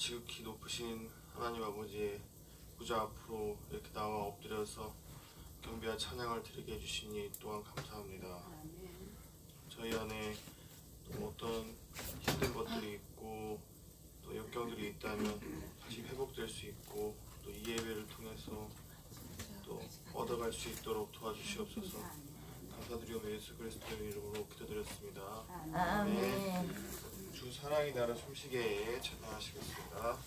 지극히 높으신 하나님 아버지의 보좌 앞으로 이렇게 나와 엎드려서 경배와 찬양을 드리게 해주시니 또한 감사합니다. 저희 안에 또 어떤 힘든 것들이 있고 또 역경들이 있다면 다시 회복될 수 있고 또 이 예배를 통해서 또 얻어갈 수 있도록 도와주시옵소서. 감사드리오며 예수 그리스도의 이름으로 기도드렸습니다. 아멘. 주 사랑이 나라 숨쉬게 찬양하시겠습니다.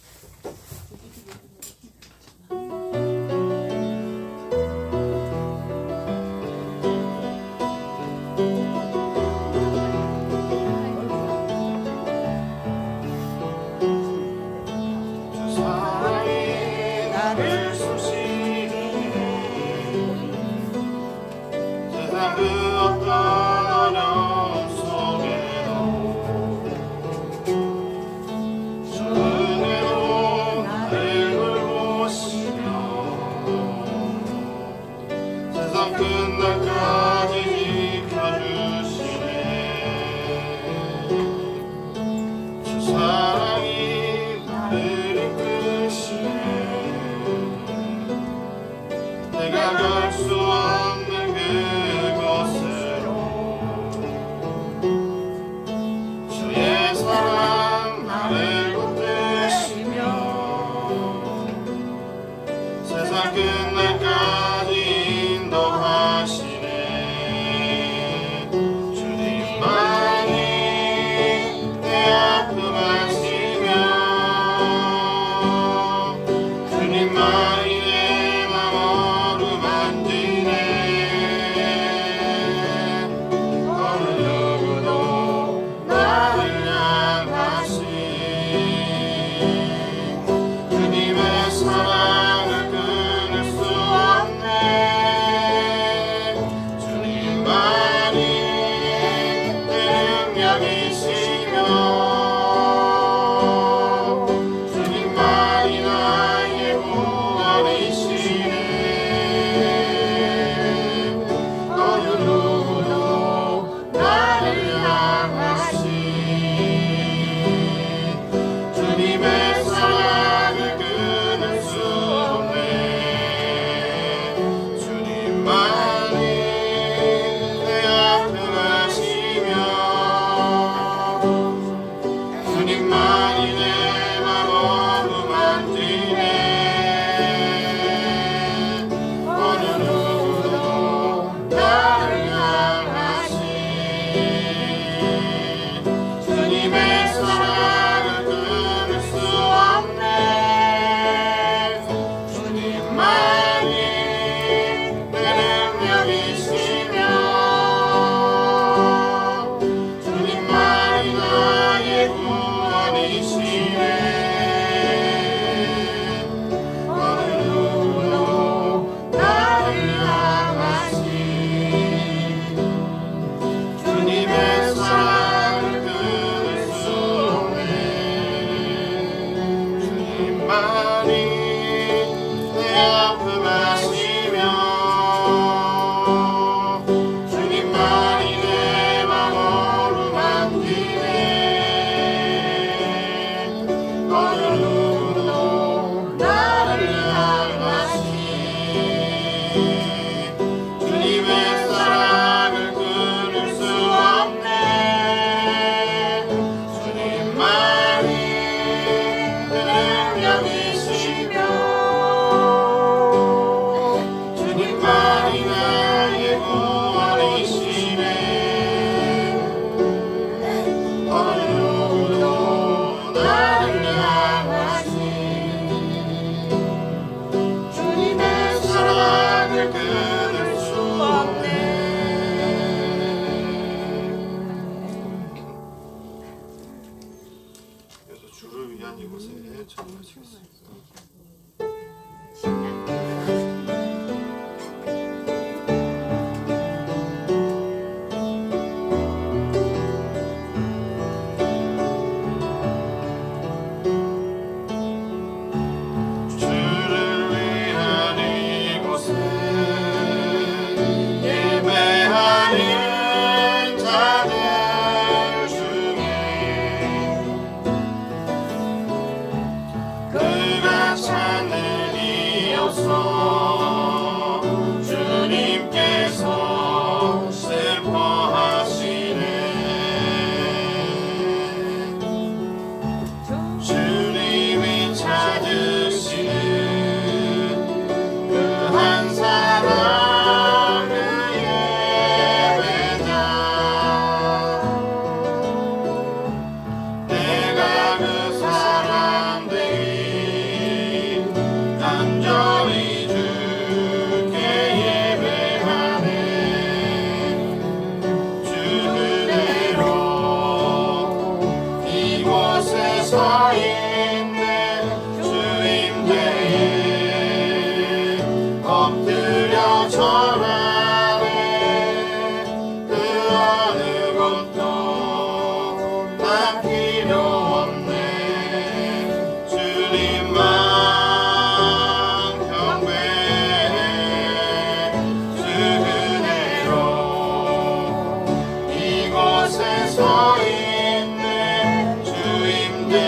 서 있는 주임대에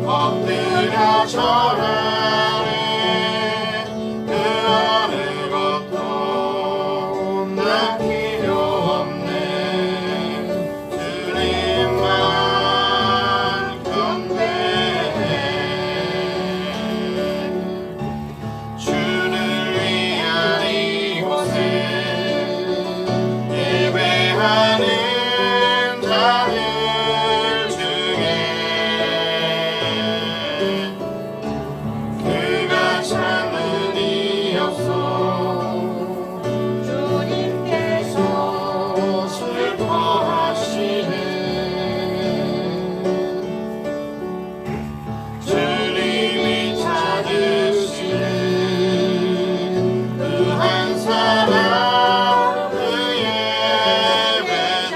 엎드려 절하네. 그 어느 것도 난 필요 없네. 주님만 경배해. 주를 위한 이곳에 예배하는 자들 중에 그가 찾는 이 없어. 주님께서 슬퍼하시네. 주님이 찾으시는 그 한 사람 그 예배자.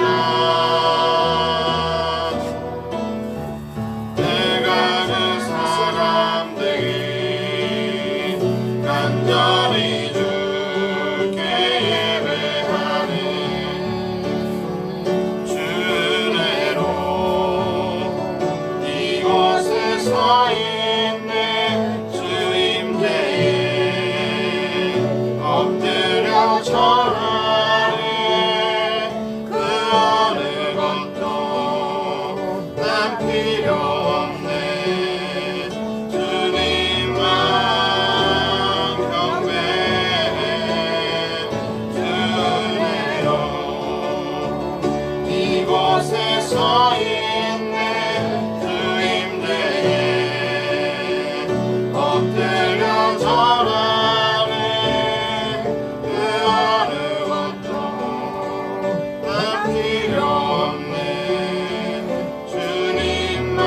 내가 그 사람 되기 간절히 주께 예배하는 주 은혜로 이곳에 서 있네. 주임대에 엎드려 절하네. 그 어느 것도 난 필요 없네. 주님만 경배해. 주 은혜로 이곳에 서 있네. 주임대에 엎드려 절하네. 그 어느 것도 난 필요 없네. 주님만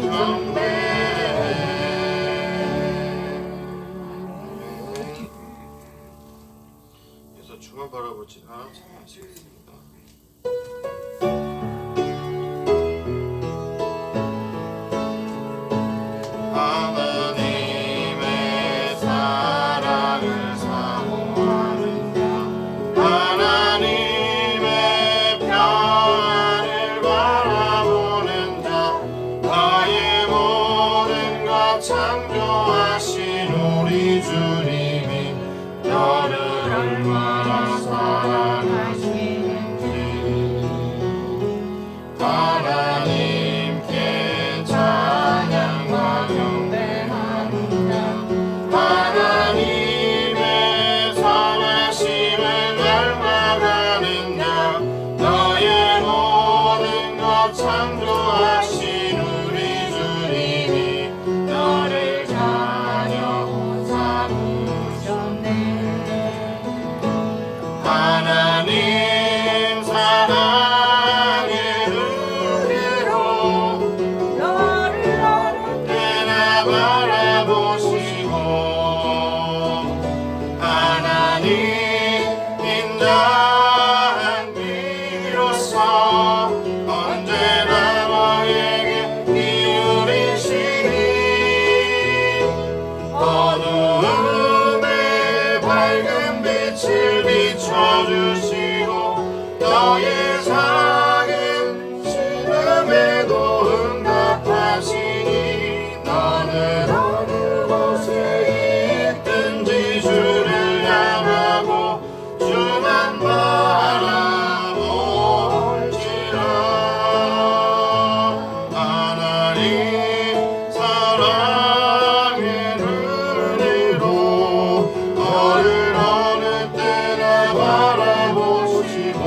경배해. 그래서 주만 바라보지나 찬양하시겠습니다. 하나님의 사랑을 사모하는 자, 하나님의 평안을 바라보는 자, 너의 모든 것 창조하신 우리 주님이 너를 얼마나 사랑하시는지 하나님께 찬양과 경배하는 자, 하나님의 선하심을 닮아가는 자, 너의 모든 것 창조하신 우리 주님이 너를 자녀 삼으셨네. 하나님 사랑의 눈으로 너를 어느 때나 바라보시고 하나님 인자한 비로소 언제나 너에게 기울이시니 어두움에 밝은 빛을 비춰주시고 너의 작은 신음에도 응답하시니 너는 어느 곳에 있든지 주를 향하고 주만 바라볼지라. 하나님 사랑의 눈으로 너를 어느 때나 바라보시고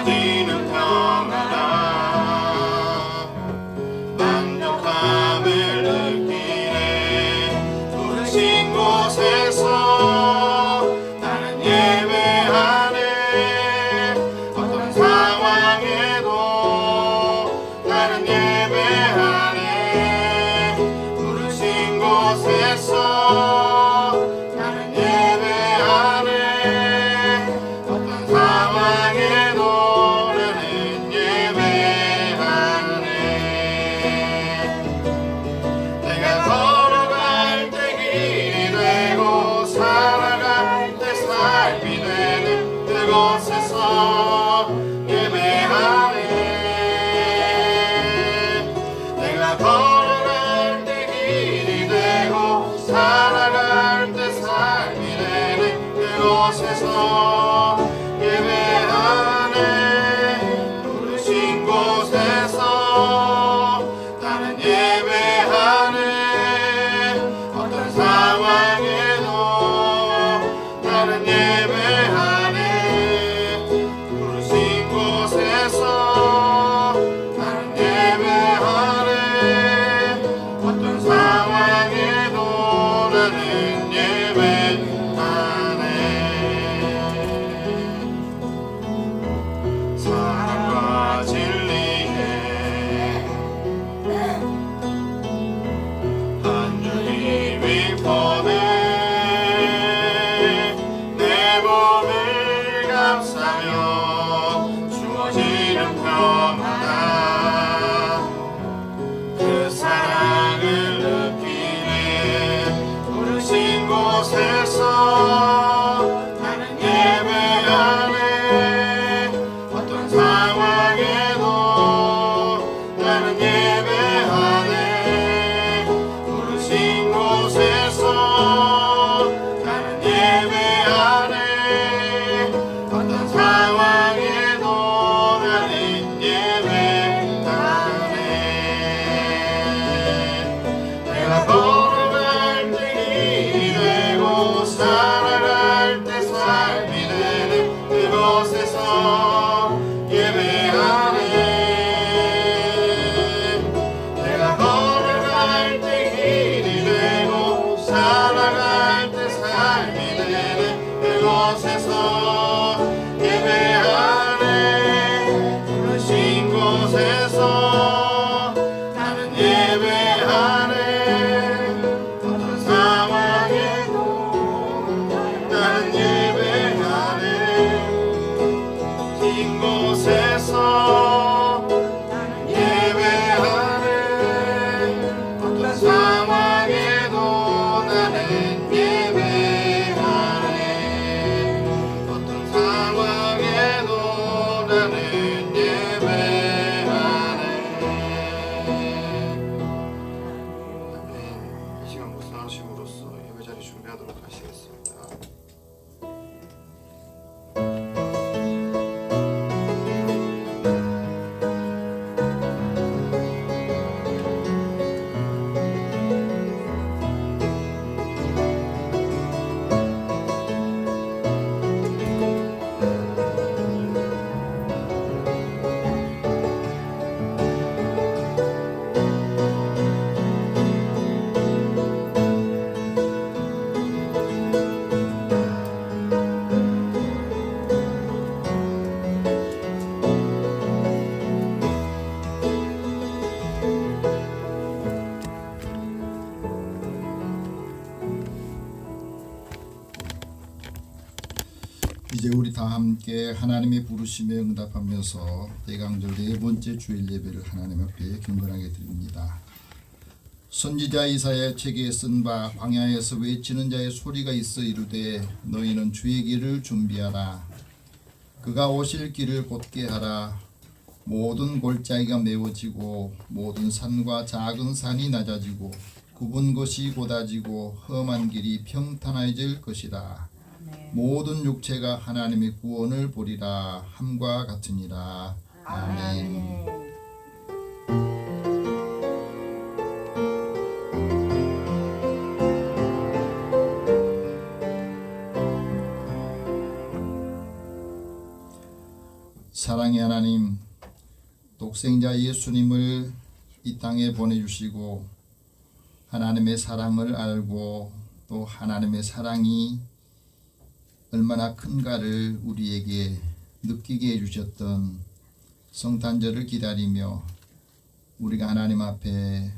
주어지는 평안함 만족함을 느끼네. 부르신 곳에서 나는 예배하네. 어떤 상황에도 나는 예배하네. 부르신 곳에서 나는 예배하네. 어떤 상황에도 나는 예배하네. 내가 걸어갈 때 길이 되고 살아갈 때 삶이 되는 그곳에서 예배하네. 내가 걸어갈 때 길이 되고 살아갈 때 삶이 되는 그곳에서 예배하네. 부르신 곳에서 나는 예배하네. 어떤 상황에도 나는 예배하네. 부르신 곳에서 나는 예배하네. 어떤 상황에도 나는 예배하네. 사랑과 진리에 한 줄기 위포네. 내 몸을 감싸며 주어지는 평안함 그 사랑을 느끼네. 부르신 곳에서 나는 예배하네. 어떤 상황에도 나는 예배하네. 부르신 곳에서 나는 예배하네. 어떤 상황에도 나는 예배하네. 내가 걸어갈 때 길이 되고 살아갈 때 삶이 되는 그곳에서 예배하네. 내가 걸어갈 때 길이 되고 살아갈 때 삶이 되는 그곳에서 예배하네. 부르신 곳에서 나는 예배하네. 어떤 상황에도 나는 예배하네. 긴 곳에서 나는 예배하네. 어떤 상황에도 나는 예배하네. 어떤 상황에도 나는 예배하네. 아멘. 이 시간 묵상하심으로써 예배 자리 준비하도록 하시겠습니다. 이제 우리 다 함께 하나님의 부르심에 응답하면서 대강절 네 번째 주일 예배를 하나님 앞에 경건하게 드립니다. 선지자 이사야 책에 쓴 바 광야에서 외치는 자의 소리가 있어 이르되 너희는 주의 길을 준비하라. 그가 오실 길을 곧게 하라. 모든 골짜기가 메워지고 모든 산과 작은 산이 낮아지고 굽은 것이 곧아지고 험한 길이 평탄해질 것이라. 모든 육체가 하나님의 구원을 보리라 함과 같으니라. 아멘. 사랑의 하나님, 독생자 예수님을 이 땅에 보내주시고 하나님의 사랑을 알고 또 하나님의 사랑이 얼마나 큰가를 우리에게 느끼게 해주셨던 성탄절을 기다리며 우리가 하나님 앞에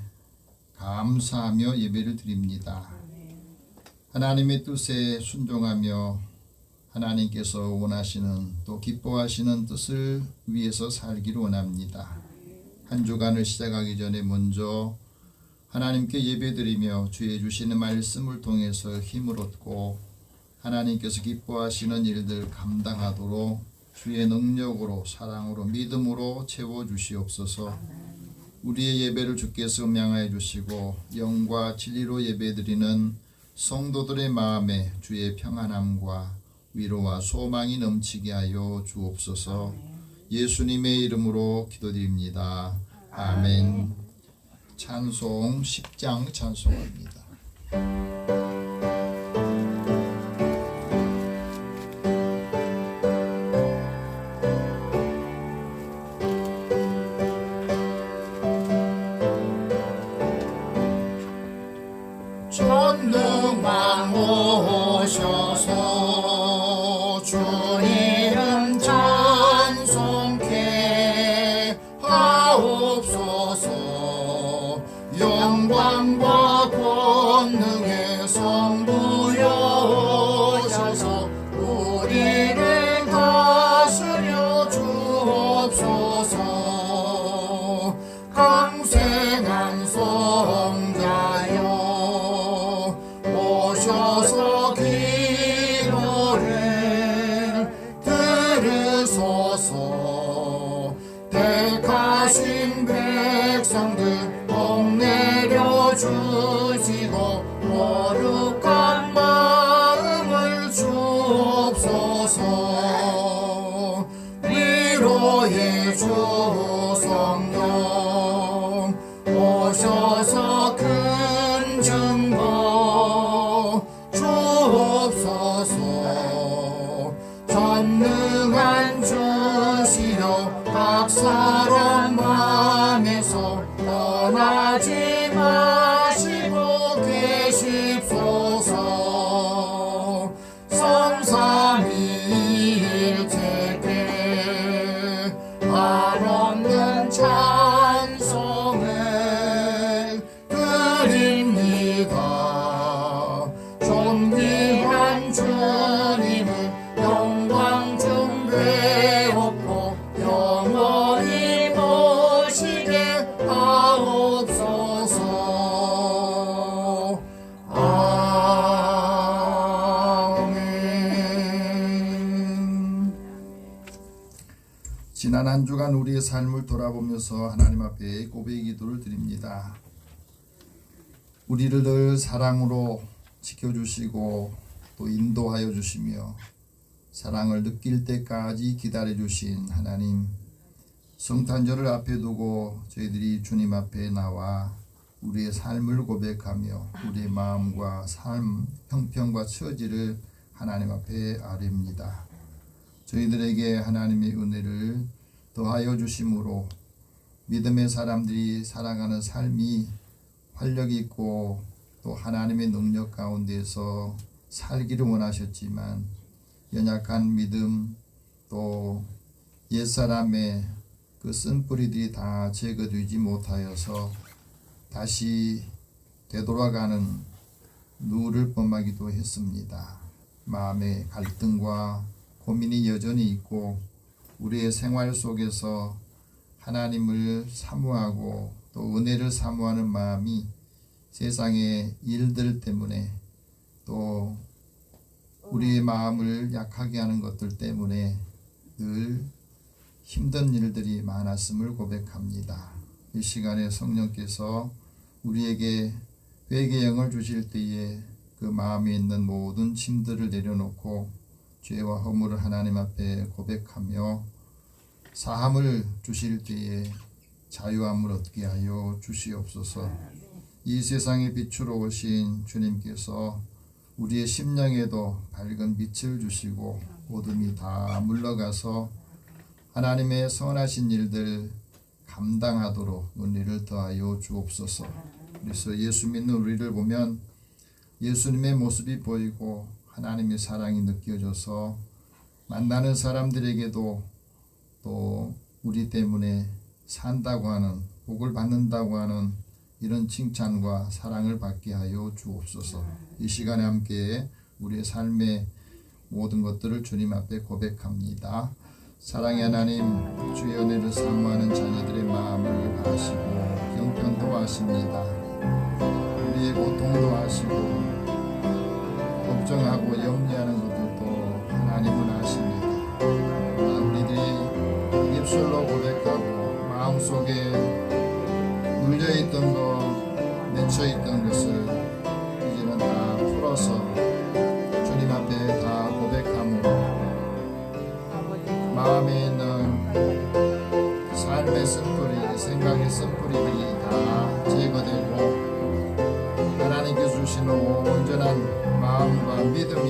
감사하며 예배를 드립니다. 하나님의 뜻에 순종하며 하나님께서 원하시는 또 기뻐하시는 뜻을 위해서 살기를 원합니다. 한 주간을 시작하기 전에 먼저 하나님께 예배드리며 주의 주시는 말씀을 통해서 힘을 얻고 하나님께서 기뻐하시는 일들 감당하도록 주의 능력으로 사랑으로 믿음으로 채워주시옵소서. 우리의 예배를 주께서 음양하여 주시고 영과 진리로 예배드리는 성도들의 마음에 주의 평안함과 위로와 소망이 넘치게 하여 주옵소서. 예수님의 이름으로 기도드립니다. 아멘. 찬송 10장 찬송합니다. 전능왕 오셔서 주 이름 찬송케 하옵소서. 영광과 권능의 성부여 오셔서 우리를 다스려 주옵소서. 강생한 성자여 오셔서 기도를 들으소서. 택하신 백성들 복 내려 주시고 거룩한 마음을 주옵소서. 위로의 주 성령 오셔서 큰 증거 주옵소서. 전능한 주시여 각 사람 맘에서 떠나지 마시고 계십소서. 성삼위일체께 한없는 찬송을 드립니다. 존귀한 주님을 영광 중되옵고 영원히 모시게 하옵소서. 아멘. 지난 한 주간 우리의 삶을 돌아보면서 하나님 앞에 고백의 기도를 드립니다. 우리를 늘 사랑으로 지켜주시고 또 인도하여 주시며 사랑을 느낄 때까지 기다려 주신 하나님, 성탄절을 앞에 두고 저희들이 주님 앞에 나와 우리의 삶을 고백하며 우리의 마음과 삶, 형편과 처지를 하나님 앞에 아뢰옵니다. 저희들에게 하나님의 은혜를 더하여 주심으로 믿음의 사람들이 살아가는 삶이 활력 있고 또 하나님의 능력 가운데서 살기를 원하셨지만 연약한 믿음 또 옛사람의 그 쓴뿌리들이 다 제거되지 못하여서 다시 되돌아가는 누를 뻔하기도 했습니다. 마음의 갈등과 고민이 여전히 있고 우리의 생활 속에서 하나님을 사모하고 또 은혜를 사모하는 마음이 세상의 일들 때문에 또 우리의 마음을 약하게 하는 것들 때문에 늘 힘든 일들이 많았음을 고백합니다. 이 시간에 성령께서 우리에게 회개의 영을 주실 때에 그 마음에 있는 모든 짐들을 내려놓고 죄와 허물을 하나님 앞에 고백하며 사함을 주실 때에 자유함을 얻게 하여 주시옵소서. 이 세상의 빛으로 오신 주님께서 우리의 심령에도 밝은 빛을 주시고 어둠이 다 물러가서 하나님의 선하신 일들 감당하도록 은혜를 더하여 주옵소서. 그래서 예수 믿는 우리를 보면 예수님의 모습이 보이고 하나님의 사랑이 느껴져서 만나는 사람들에게도 또 우리 때문에 산다고 하는, 복을 받는다고 하는 이런 칭찬과 사랑을 받게 하여 주옵소서. 이 시간에 함께 우리의 삶의 모든 것들을 주님 앞에 고백합니다. 사랑의 하나님, 주의 은혜를 사모하는 자녀들의 마음을 아시고 경편도 아십니다. 우리의 고통도 아시고 걱정하고 염려하는 것들도 하나님은 아십니다. 우리들이 입술로 고백하고 마음속에 눌려있던 것, 맺혀있던 것을 이제는 다 풀어서 주님 앞에 다 고백함으로 마음에 있는 삶의 쓴뿌리, 생각의 쓴뿌리들이 다 제거되고 하나님께 주시는 온전한 마음과 믿음이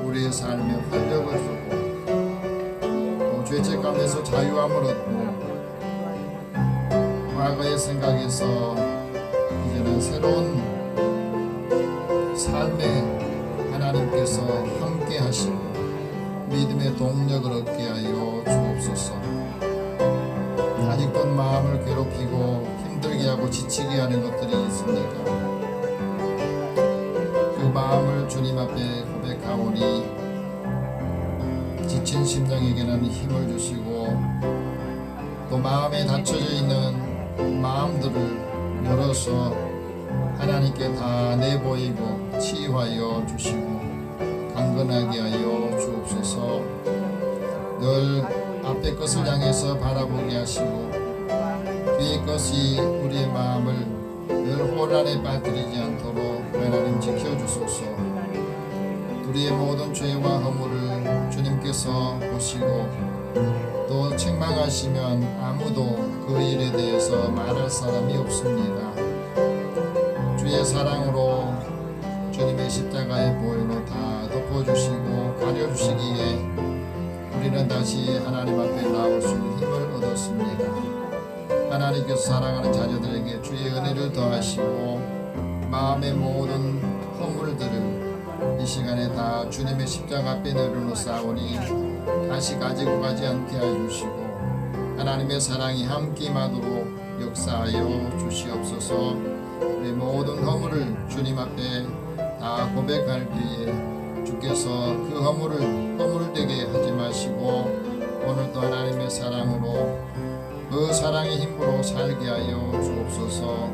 우리의 삶에 활력을 주고 또 죄책감에서 자유함을 얻고 과거의 생각에서 이제는 새로운 삶에 하나님께서 함께 하시고 믿음의 동력을 얻게 하여 주옵소서. 아직도 마음을 괴롭히고 힘들게 하고 지치게 하는 것들이 있습니까? 그 마음을 주님 앞에 고백하오니 지친 심령에게는 힘을 주시고 또 마음에 닫혀져 있는 마음들을 열어서 하나님께 다 내보이고 치유하여 주시고 강건하게 하여 주옵소서. 늘 앞의 것을 향해서 바라보게 하시고 뒤의 것이 우리의 마음을 늘 혼란에 빠뜨리지 않도록 하나님 지켜주소서. 우리의 모든 죄와 허물을 주님께서 보시고 또 책망하시면 아무도 그 일에 대해서 말할 사람이 없습니다. 주의 사랑으로 주님의 십자가의 보혈로 다 덮어주시고 가려주시기에 우리는 다시 하나님 앞에 나올 수 있는 힘을 얻었습니다. 하나님께서 사랑하는 자녀들에게 주의 은혜를 더하시고 마음의 모든 허물들을 이 시간에 다 주님의 십자가 앞에 내려놓사오니 다시 가지고 가지 않게 해주시고 하나님의 사랑이 함께 임하도록 역사하여 주시옵소서. 우리 모든 허물을 주님 앞에 다 고백할 때에 주께서 그 허물을 허물되게 하지 마시고 오늘도 하나님의 사랑으로 그 사랑의 힘으로 살게 하여 주옵소서.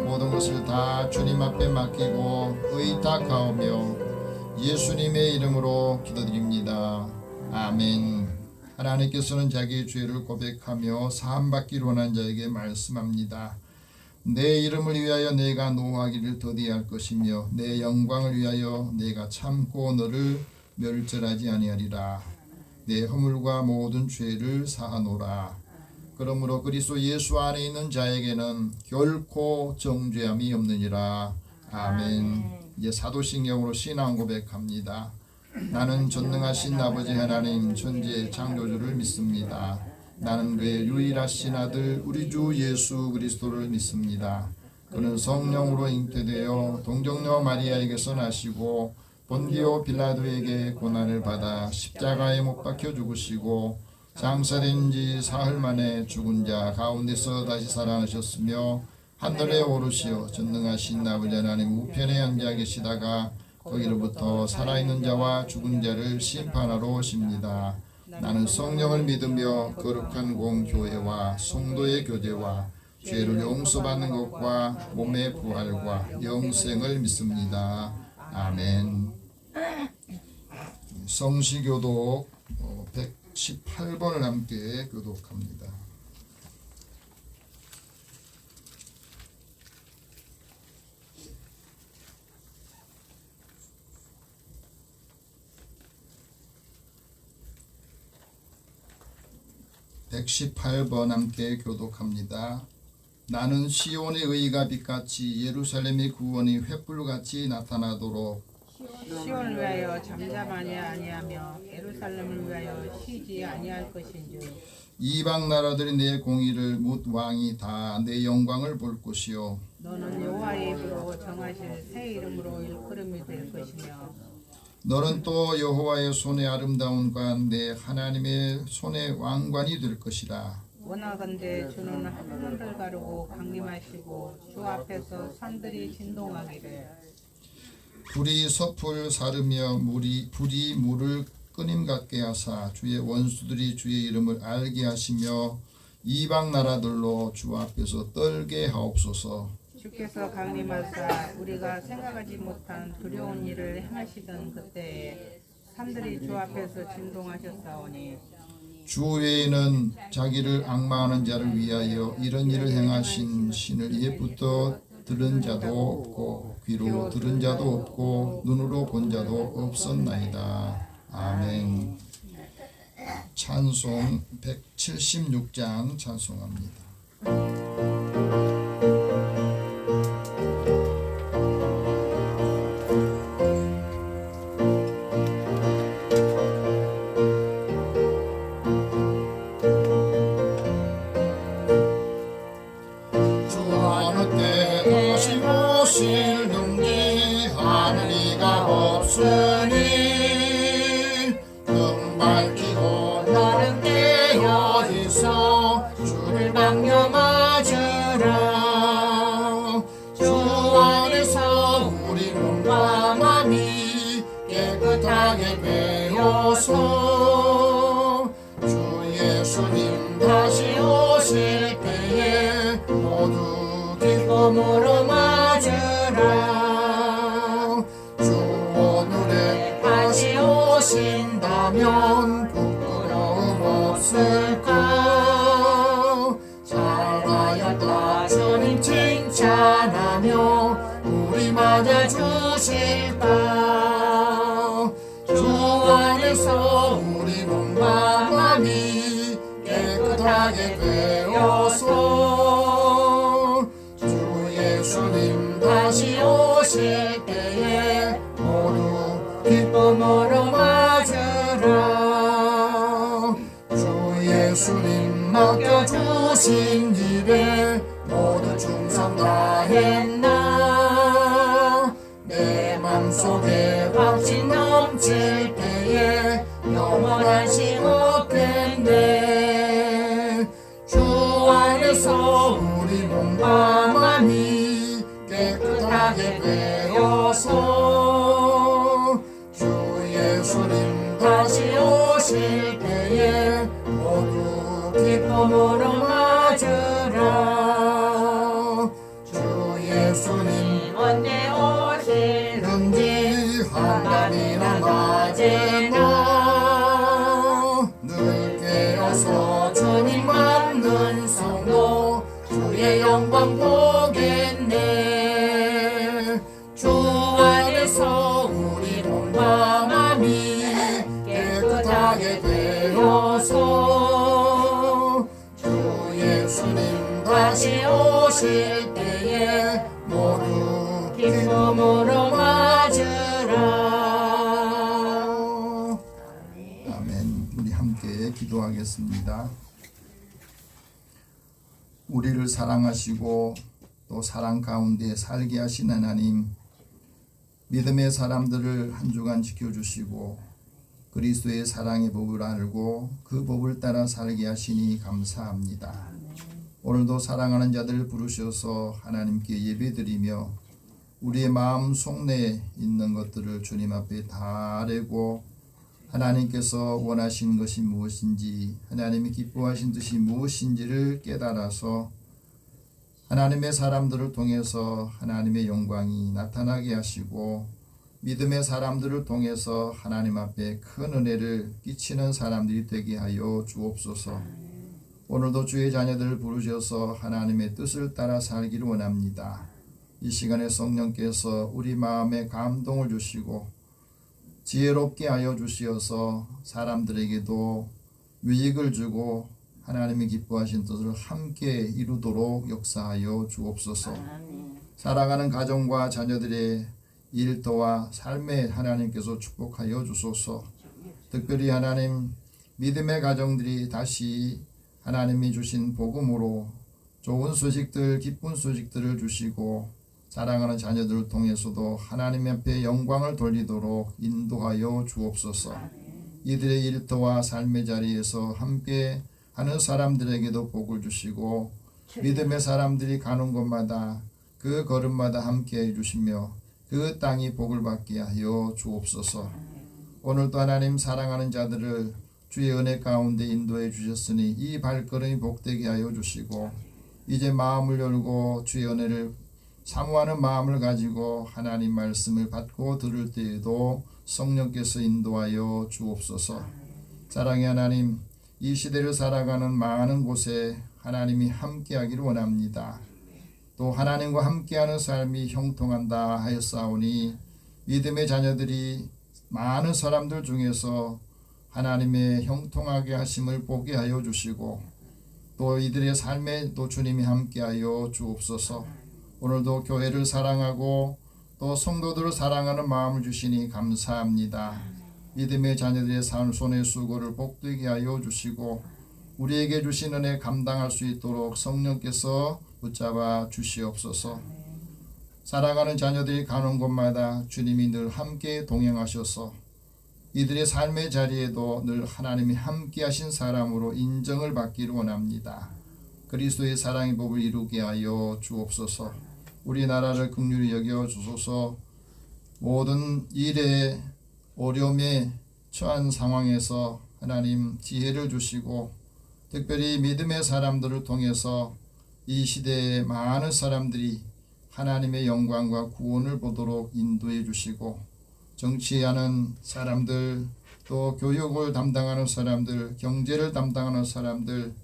모든 것을 다 주님 앞에 맡기고 의탁하오며 예수님의 이름으로 기도드립니다. 아멘. 하나님께서는 자기의 죄를 고백하며 사함받기를 원한 자에게 말씀합니다. 내 이름을 위하여 내가 노하기를 더디할 것이며 내 영광을 위하여 내가 참고 너를 멸절하지 아니하리라. 내 허물과 모든 죄를 사하노라. 그러므로 그리스도 예수 안에 있는 자에게는 결코 정죄함이 없느니라. 아멘. 이제 사도신경으로 신앙 고백합니다. 나는 전능하신 아버지 하나님 천지의 창조주를 믿습니다. 나는 그의 유일하신 아들 우리 주 예수 그리스도를 믿습니다. 그는 성령으로 잉태되어 동정녀 마리아에게서 나시고 본디오 빌라도에게 고난을 받아 십자가에 못 박혀 죽으시고 장사된 지 사흘 만에 죽은 자 가운데서 다시 살아나셨으며 하늘에 오르시어 전능하신 아버지 하나님 우편에 앉아 계시다가 거기로부터 살아있는 자와 죽은 자를 심판하러 오십니다. 나는 성령을 믿으며 거룩한 공교회와 성도의 교제와 죄를 용서받는 것과 몸의 부활과 영생을 믿습니다. 아멘. 성시교독 118번을 함께 교독합니다. (118번) 함께 교독합니다. 나는 시온의 의가 빛같이 예루살렘의 구원이 횃불같이 나타나도록 시온을 위하여 잠잠하지 아니하며 예루살렘을 위하여 쉬지 아니할 것인즉 이방 나라들이 내 공의를 묻 왕이 다 내 영광을 볼 것이요 너는 여호와의 입으로 정하실 새 이름으로 일컬음이 될 것이며 너는 또 여호와의 손의 아름다운 관 내 하나님의 손의 왕관이 될 것이다. 원하건대 주는 하늘을 가르고 강림하시고 주 앞에서 산들이 진동하기를 불이 섭을 사르며 불이 물을 끓임 같게 하사 주의 원수들이 주의 이름을 알게 하시며 이방 나라들로 주 앞에서 떨게 하옵소서. 주께서 강림하사 우리가 생각하지 못한 두려운 일을 행하시던 그때에 산들이 주 앞에서 진동하셨사오니 주 외에는 자기를 악마하는 자를 위하여 이런 일을 행하신 신을 옛부터 들은 자도 없고 귀로 들은 자도 없고 눈으로 본 자도 없었나이다. 아멘. 찬송 176장 찬송합니다. 주 어느 때 다시 오실 능지 하는 이가 없으니 등 밝히고 나는 깨어 있어 주를 방념하주라. 주 안에서 우리 몸과 맘이 깨끗하게 되어서 주 예수님 다시 오실 때에 모두 기쁨으로 맞으라. 주 오늘에 다시 오신다면 부끄러움 없을까. 잘하였다 주님 칭찬하며 우리 맞아주실까. 주 안에서 우리 몸과 맘이 깨끗하게 되어서 주 예수님 다시 오실 때에 모두 기쁨으로 맞으라. 주 예수님 맡겨주신 일에 모두 충성 다했나. 내 맘속에 확신 넘칠 때에 영원한 시옷겠네. 주 안에서 우리 몸과 맘이 깨끗하게 되어서 주 예수님 다시 오실 때에 모두 기쁨으로 맞으라. 주 예수님 언제 오시는지 한밤이나 낮에나 늘 깨어서 주님 맞는 성도 주의 영광 보겠네. 주 안에서 우리 몸과 맘이 깨끗하게 되어서 주 예수님 다시 오실 때에 모두 기쁨으로 맞으라. 아멘. 우리 함께 기도하겠습니다. 우리를 사랑하시고 또 사랑 가운데 살게 하신 하나님, 믿음의 사람들을 한 주간 지켜주시고 그리스도의 사랑의 법을 알고 그 법을 따라 살게 하시니 감사합니다. 오늘도 사랑하는 자들을 부르셔서 하나님께 예배드리며 우리의 마음 속내에 있는 것들을 주님 앞에 다 아뢰고 하나님께서 원하신 것이 무엇인지, 하나님이 기뻐하신 뜻이 무엇인지를 깨달아서 하나님의 사람들을 통해서 하나님의 영광이 나타나게 하시고 믿음의 사람들을 통해서 하나님 앞에 큰 은혜를 끼치는 사람들이 되게 하여 주옵소서. 오늘도 주의 자녀들을 부르셔서 하나님의 뜻을 따라 살기를 원합니다. 이 시간에 성령께서 우리 마음에 감동을 주시고 지혜롭게 하여 주시어서 사람들에게도 유익을 주고 하나님이 기뻐하신 뜻을 함께 이루도록 역사하여 주옵소서. 사랑하는 가정과 자녀들의 일터와 삶에 하나님께서 축복하여 주소서. 특별히 하나님 믿음의 가정들이 다시 하나님이 주신 복음으로 좋은 소식들, 기쁜 소식들을 주시고 사랑하는 자녀들을 통해서도 하나님 앞에 영광을 돌리도록 인도하여 주옵소서. 이들의 일터와 삶의 자리에서 함께 하는 사람들에게도 복을 주시고 믿음의 사람들이 가는 곳마다 그 걸음마다 함께 해주시며 그 땅이 복을 받게 하여 주옵소서. 오늘도 하나님 사랑하는 자들을 주의 은혜 가운데 인도해 주셨으니 이 발걸음이 복되게 하여 주시고 이제 마음을 열고 주의 은혜를 사모하는 마음을 가지고 하나님 말씀을 받고 들을 때에도 성령께서 인도하여 주옵소서. 사랑의 하나님, 이 시대를 살아가는 많은 곳에 하나님이 함께하기를 원합니다. 또 하나님과 함께하는 삶이 형통한다 하였사오니 믿음의 자녀들이 많은 사람들 중에서 하나님의 형통하게 하심을 보게 하여 주시고 또 이들의 삶에 또 주님이 함께하여 주옵소서. 오늘도 교회를 사랑하고 또 성도들을 사랑하는 마음을 주시니 감사합니다. 믿음의 자녀들의 손의 수고를 복되게 하여 주시고 우리에게 주신 은혜 감당할 수 있도록 성령께서 붙잡아 주시옵소서. 사랑하는 자녀들이 가는 곳마다 주님이 늘 함께 동행하셔서 이들의 삶의 자리에도 늘 하나님이 함께 하신 사람으로 인정을 받기를 원합니다. 그리스도의 사랑의 법을 이루게 하여 주옵소서. 우리나라를 긍휼히 여겨 주소서. 모든 일에 어려움에 처한 상황에서 하나님 지혜를 주시고 특별히 믿음의 사람들을 통해서 이 시대에 많은 사람들이 하나님의 영광과 구원을 보도록 인도해 주시고 정치하는 사람들, 또 교육을 담당하는 사람들, 경제를 담당하는 사람들,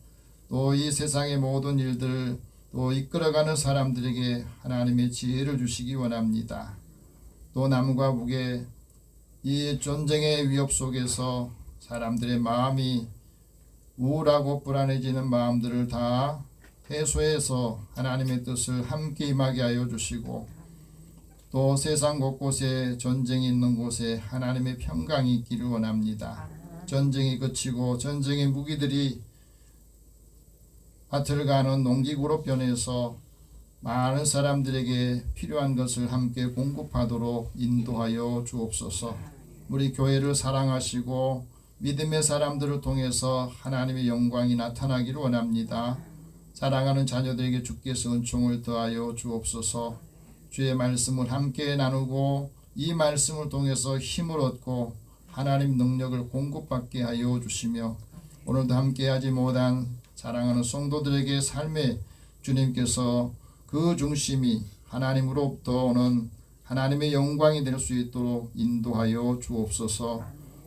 또 이 세상의 모든 일들을 또 이끌어가는 사람들에게 하나님의 지혜를 주시기 원합니다. 또 남과 북의 이 전쟁의 위협 속에서 사람들의 마음이 우울하고 불안해지는 마음들을 다 해소해서 하나님의 뜻을 함께 임하게 하여 주시고 또 세상 곳곳에 전쟁이 있는 곳에 하나님의 평강이 있기를 원합니다. 전쟁이 그치고 전쟁의 무기들이 밭을 가는 농기구로 변해서 많은 사람들에게 필요한 것을 함께 공급하도록 인도하여 주옵소서. 우리 교회를 사랑하시고 믿음의 사람들을 통해서 하나님의 영광이 나타나기를 원합니다. 사랑하는 자녀들에게 주께서 은총을 더하여 주옵소서. 주의 말씀을 함께 나누고 이 말씀을 통해서 힘을 얻고 하나님 능력을 공급받게 하여 주시며 오늘도 함께하지 못한 사랑하는 성도들에게 삶에 주님께서 그 중심이 하나님으로부터 오는 하나님의 영광이 될 수 있도록 인도하여 주옵소서.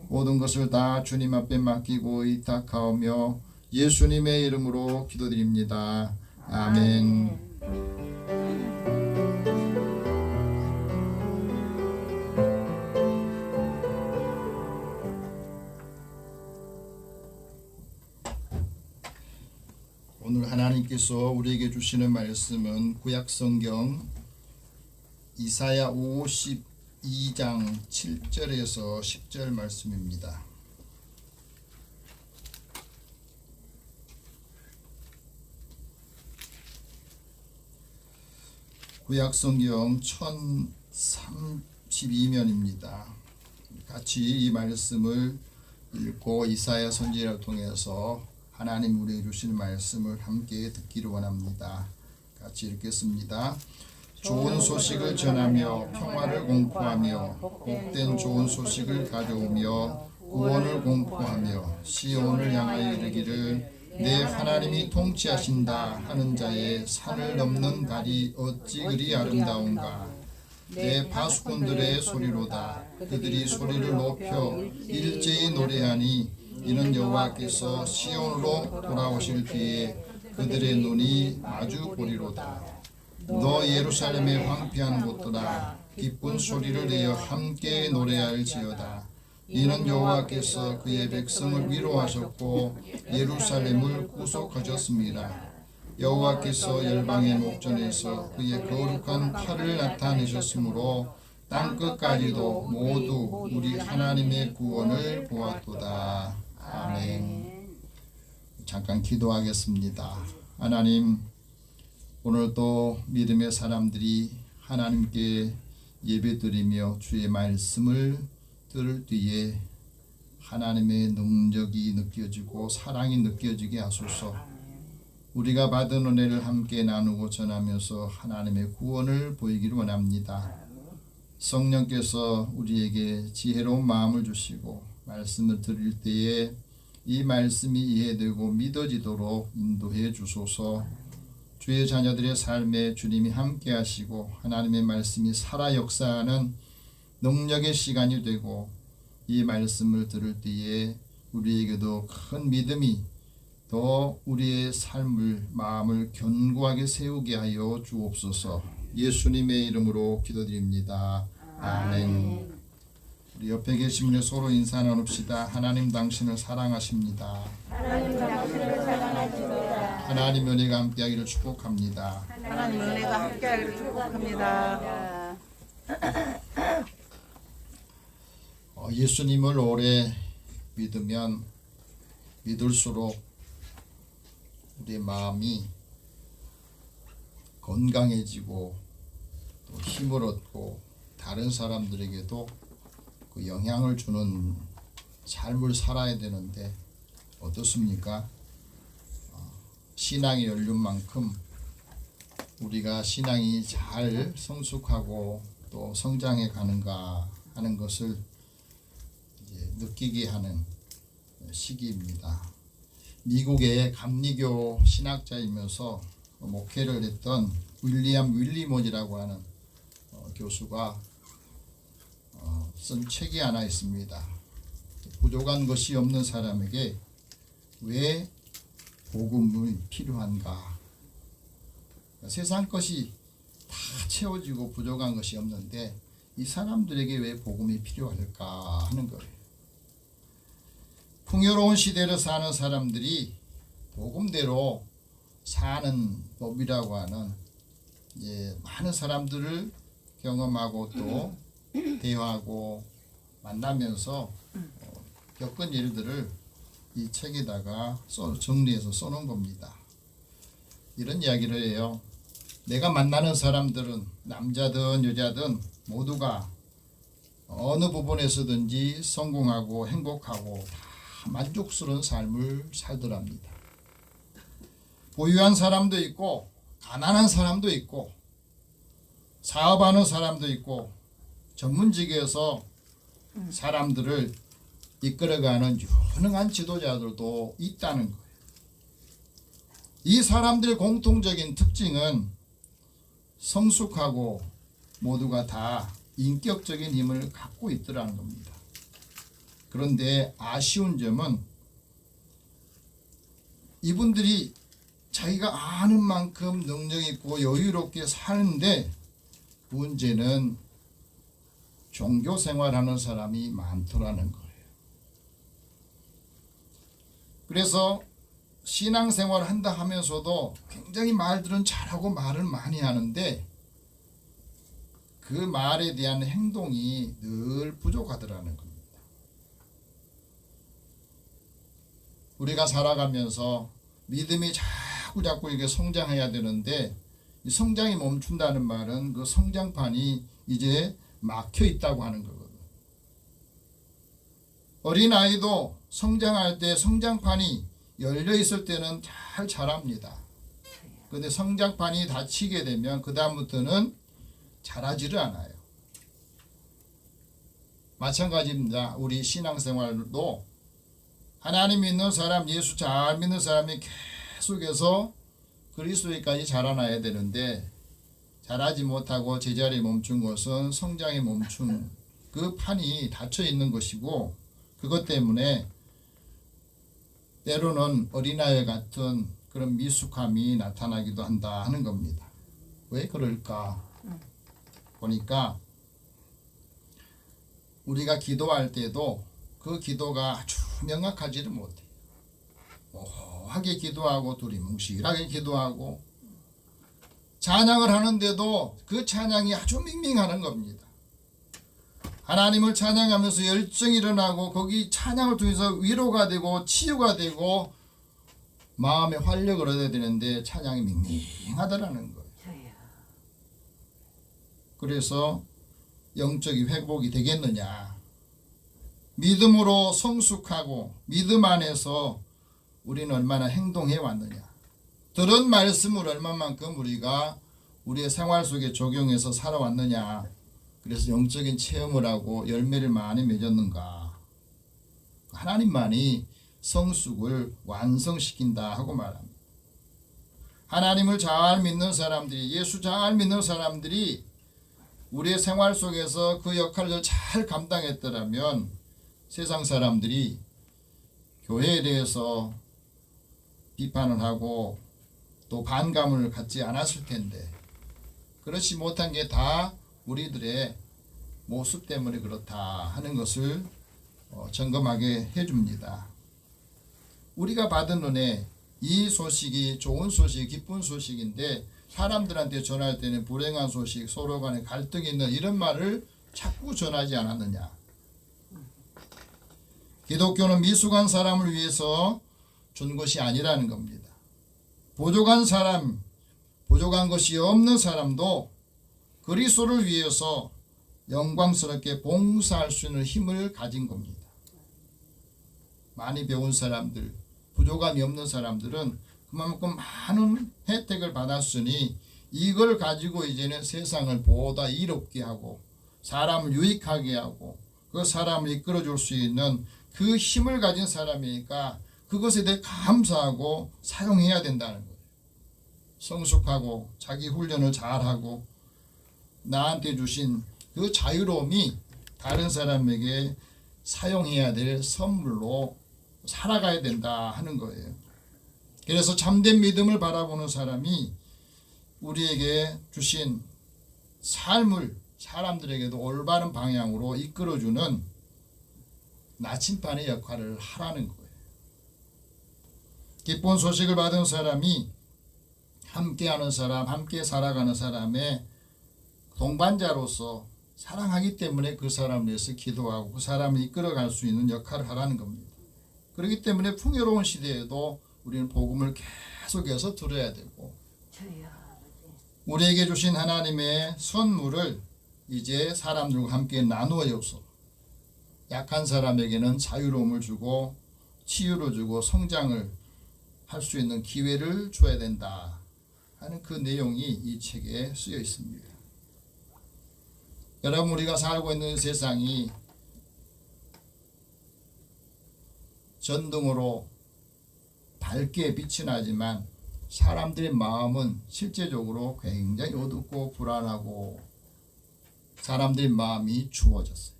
모든 것을 다 주님 앞에 맡기고 의탁하오며 예수님의 이름으로 기도드립니다. 아멘. 오늘 하나님께서 우리에게 주시는 말씀은 구약성경 이사야 52장 7절에서 10절 말씀입니다. 구약성경 1032면입니다. 같이 이 말씀을 읽고 이사야 선지자를 통해서 하나님 우리에게 주시는 말씀을 함께 듣기를 원합니다. 같이 읽겠습니다. 좋은 소식을 전하며 평화를 공포하며 복된 좋은 소식을 가져오며 구원을 공포하며 시온을 향하여 이르기를 내 하나님이 통치하신다 하는 자의 산을 넘는 달이 어찌 그리 아름다운가. 내 파수꾼들의 소리로다. 그들이 소리를 높여 일제히 노래하니 이는 여호와께서 시온으로 돌아오실 뒤에 그들의 눈이 마주 보리로다. 너 예루살렘의 황폐한 곳들아 기쁜 소리를 내어 함께 노래할지어다. 이는 여호와께서 그의 백성을 위로하셨고 예루살렘을 구속하셨습니다. 여호와께서 열방의 목전에서 그의 거룩한 팔을 나타내셨으므로 땅끝까지도 모두 우리 하나님의 구원을 보았도다. 아멘. 잠깐 기도하겠습니다. 하나님, 오늘도 믿음의 사람들이 하나님께 예배드리며 주의 말씀을 들을 때에 하나님의 능력이 느껴지고 사랑이 느껴지게 하소서. 우리가 받은 은혜를 함께 나누고 전하면서 하나님의 구원을 보이기를 원합니다. 성령께서 우리에게 지혜로운 마음을 주시고 말씀을 드릴 때에 이 말씀이 이해되고 믿어지도록 인도해 주소서. 주의 자녀들의 삶에 주님이 함께 하시고 하나님의 말씀이 살아 역사하는 능력의 시간이 되고 이 말씀을 들을 때에 우리에게도 큰 믿음이 더 우리의 삶을 마음을 견고하게 세우게 하여 주옵소서. 예수님의 이름으로 기도드립니다. 아멘. 우리 옆에 계신 분이 서로 인사 나눕시다. 하나님 당신을 사랑하십니다. 하나님 당신을 사랑하십니다. 하나님 은혜가 함께하기를 축복합니다. 하나님 은혜가 함께하기를 축복합니다. 예수님을 오래 믿으면 믿을수록 우리의 마음이 건강해지고 또 힘을 얻고 다른 사람들에게도 그 영향을 주는 삶을 살아야 되는데 어떻습니까? 신앙의 연륜만큼 우리가 신앙이 잘 성숙하고 또 성장해 가는가 하는 것을 이제 느끼게 하는 시기입니다. 미국의 감리교 신학자이면서 목회를 했던 윌리엄 윌리몬이라고 하는 교수가 쓴 책이 하나 있습니다. 부족한 것이 없는 사람에게 왜 복음이 필요한가? 세상 것이 다 채워지고 부족한 것이 없는데 이 사람들에게 왜 복음이 필요할까 하는 거예요. 풍요로운 시대를 사는 사람들이 복음대로 사는 법이라고 하는 많은 사람들을 경험하고 또 대화하고 만나면서 겪은 일들을 이 책에다가 정리해서 써놓은 겁니다. 이런 이야기를 해요. 내가 만나는 사람들은 남자든 여자든 모두가 어느 부분에서든지 성공하고 행복하고 다 만족스러운 삶을 살더랍니다. 부유한 사람도 있고 가난한 사람도 있고 사업하는 사람도 있고 전문직에서 사람들을 이끌어가는 유능한 지도자들도 있다는 거예요. 이 사람들의 공통적인 특징은 성숙하고 모두가 다 인격적인 힘을 갖고 있더라는 겁니다. 그런데 아쉬운 점은 이분들이 자기가 아는 만큼 능력 있고 여유롭게 사는데 문제는 종교 생활하는 사람이 많더라는 거예요. 그래서 신앙생활을 한다 하면서도 굉장히 말들은 잘하고 말을 많이 하는데 그 말에 대한 행동이 늘 부족하더라는 겁니다. 우리가 살아가면서 믿음이 자꾸 이게 성장해야 되는데 이 성장이 멈춘다는 말은 그 성장판이 이제 막혀 있다고 하는 거거든요. 어린아이도 성장할 때 성장판이 열려 있을 때는 잘 자랍니다. 그런데 성장판이 닫히게 되면 그 다음부터는 자라지를 않아요. 마찬가지입니다. 우리 신앙생활도 하나님 믿는 사람, 예수 잘 믿는 사람이 계속해서 그리스도에까지 자라나야 되는데 자라지 못하고 제자리에 멈춘 것은 성장에 멈춘 그 판이 닫혀 있는 것이고 그것 때문에 때로는 어린아이 같은 그런 미숙함이 나타나기도 한다 하는 겁니다. 왜 그럴까? 보니까 우리가 기도할 때도 그 기도가 아주 명확하지를 못해요. 모호하게 기도하고 두리뭉실하게 기도하고 찬양을 하는데도 그 찬양이 아주 밍밍하는 겁니다. 하나님을 찬양하면서 열정이 일어나고 거기 찬양을 통해서 위로가 되고 치유가 되고 마음의 활력을 얻어야 되는데 찬양이 밍밍하다라는 거예요. 그래서 영적인 회복이 되겠느냐? 믿음으로 성숙하고 믿음 안에서 우리는 얼마나 행동해 왔느냐? 들은 말씀을 얼마만큼 우리가 우리의 생활 속에 적용해서 살아왔느냐? 그래서 영적인 체험을 하고 열매를 많이 맺었는가? 하나님만이 성숙을 완성시킨다 하고 말합니다. 하나님을 잘 믿는 사람들이, 예수 잘 믿는 사람들이 우리의 생활 속에서 그 역할을 잘 감당했더라면 세상 사람들이 교회에 대해서 비판을 하고 또 반감을 갖지 않았을 텐데, 그렇지 못한 게 다 우리들의 모습 때문에 그렇다 하는 것을 점검하게 해줍니다. 우리가 받은 은혜, 이 소식이 좋은 소식, 기쁜 소식인데 사람들한테 전할 때는 불행한 소식, 서로 간에 갈등이 있는 이런 말을 자꾸 전하지 않았느냐. 기독교는 미숙한 사람을 위해서 준 것이 아니라는 겁니다. 부족한 사람, 부족한 것이 없는 사람도 그리스도를 위해서 영광스럽게 봉사할 수 있는 힘을 가진 겁니다. 많이 배운 사람들, 부족함이 없는 사람들은 그만큼 많은 혜택을 받았으니 이걸 가지고 이제는 세상을 보다 이롭게 하고 사람을 유익하게 하고 그 사람을 이끌어줄 수 있는 그 힘을 가진 사람이니까 그것에 대해 감사하고 사용해야 된다는 거예요. 성숙하고 자기 훈련을 잘하고 나한테 주신 그 자유로움이 다른 사람에게 사용해야 될 선물로 살아가야 된다 하는 거예요. 그래서 참된 믿음을 바라보는 사람이 우리에게 주신 삶을 사람들에게도 올바른 방향으로 이끌어주는 나침반의 역할을 하라는 거예요. 기쁜 소식을 받은 사람이 함께하는 사람, 함께 살아가는 사람의 동반자로서 사랑하기 때문에 그 사람을 위해서 기도하고 그 사람을 이끌어갈 수 있는 역할을 하라는 겁니다. 그렇기 때문에 풍요로운 시대에도 우리는 복음을 계속해서 들어야 되고 우리에게 주신 하나님의 선물을 이제 사람들과 함께 나누어서 약한 사람에게는 자유로움을 주고 치유를 주고 성장을 할 수 있는 기회를 줘야 된다 하는 그 내용이 이 책에 쓰여 있습니다. 여러분, 우리가 살고 있는 세상이 전등으로 밝게 빛이 나지만 사람들의 마음은 실제적으로 굉장히 어둡고 불안하고 사람들의 마음이 추워졌어요.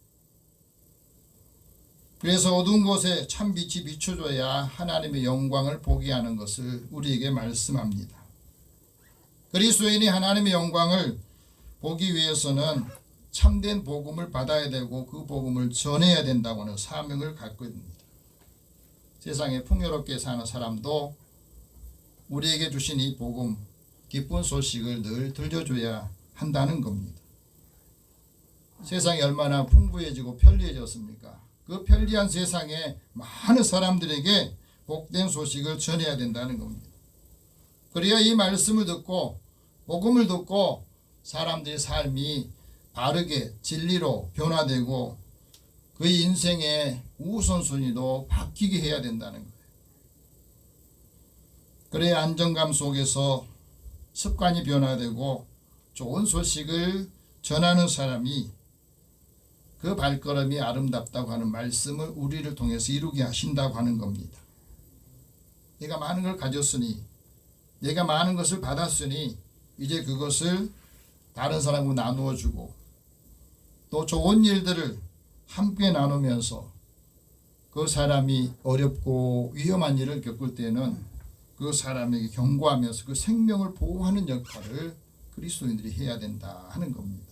그래서 어두운 곳에 참 빛이 비춰줘야 하나님의 영광을 보게 하는 것을 우리에게 말씀합니다. 그리스도인이 하나님의 영광을 보기 위해서는 참된 복음을 받아야 되고 그 복음을 전해야 된다고 하는 사명을 갖고 있습니다. 세상에 풍요롭게 사는 사람도 우리에게 주신 이 복음, 기쁜 소식을 늘 들려줘야 한다는 겁니다. 세상이 얼마나 풍부해지고 편리해졌습니까? 그 편리한 세상에 많은 사람들에게 복된 소식을 전해야 된다는 겁니다. 그래야 이 말씀을 듣고 복음을 듣고 사람들의 삶이 바르게 진리로 변화되고 그 인생의 우선순위도 바뀌게 해야 된다는 거예요. 그래야 안정감 속에서 습관이 변화되고 좋은 소식을 전하는 사람이 그 발걸음이 아름답다고 하는 말씀을 우리를 통해서 이루게 하신다고 하는 겁니다. 내가 많은 걸 가졌으니, 내가 많은 것을 받았으니 이제 그것을 다른 사람과 나누어 주고 또 좋은 일들을 함께 나누면서 그 사람이 어렵고 위험한 일을 겪을 때는 그 사람에게 경고하면서 그 생명을 보호하는 역할을 그리스도인들이 해야 된다 하는 겁니다.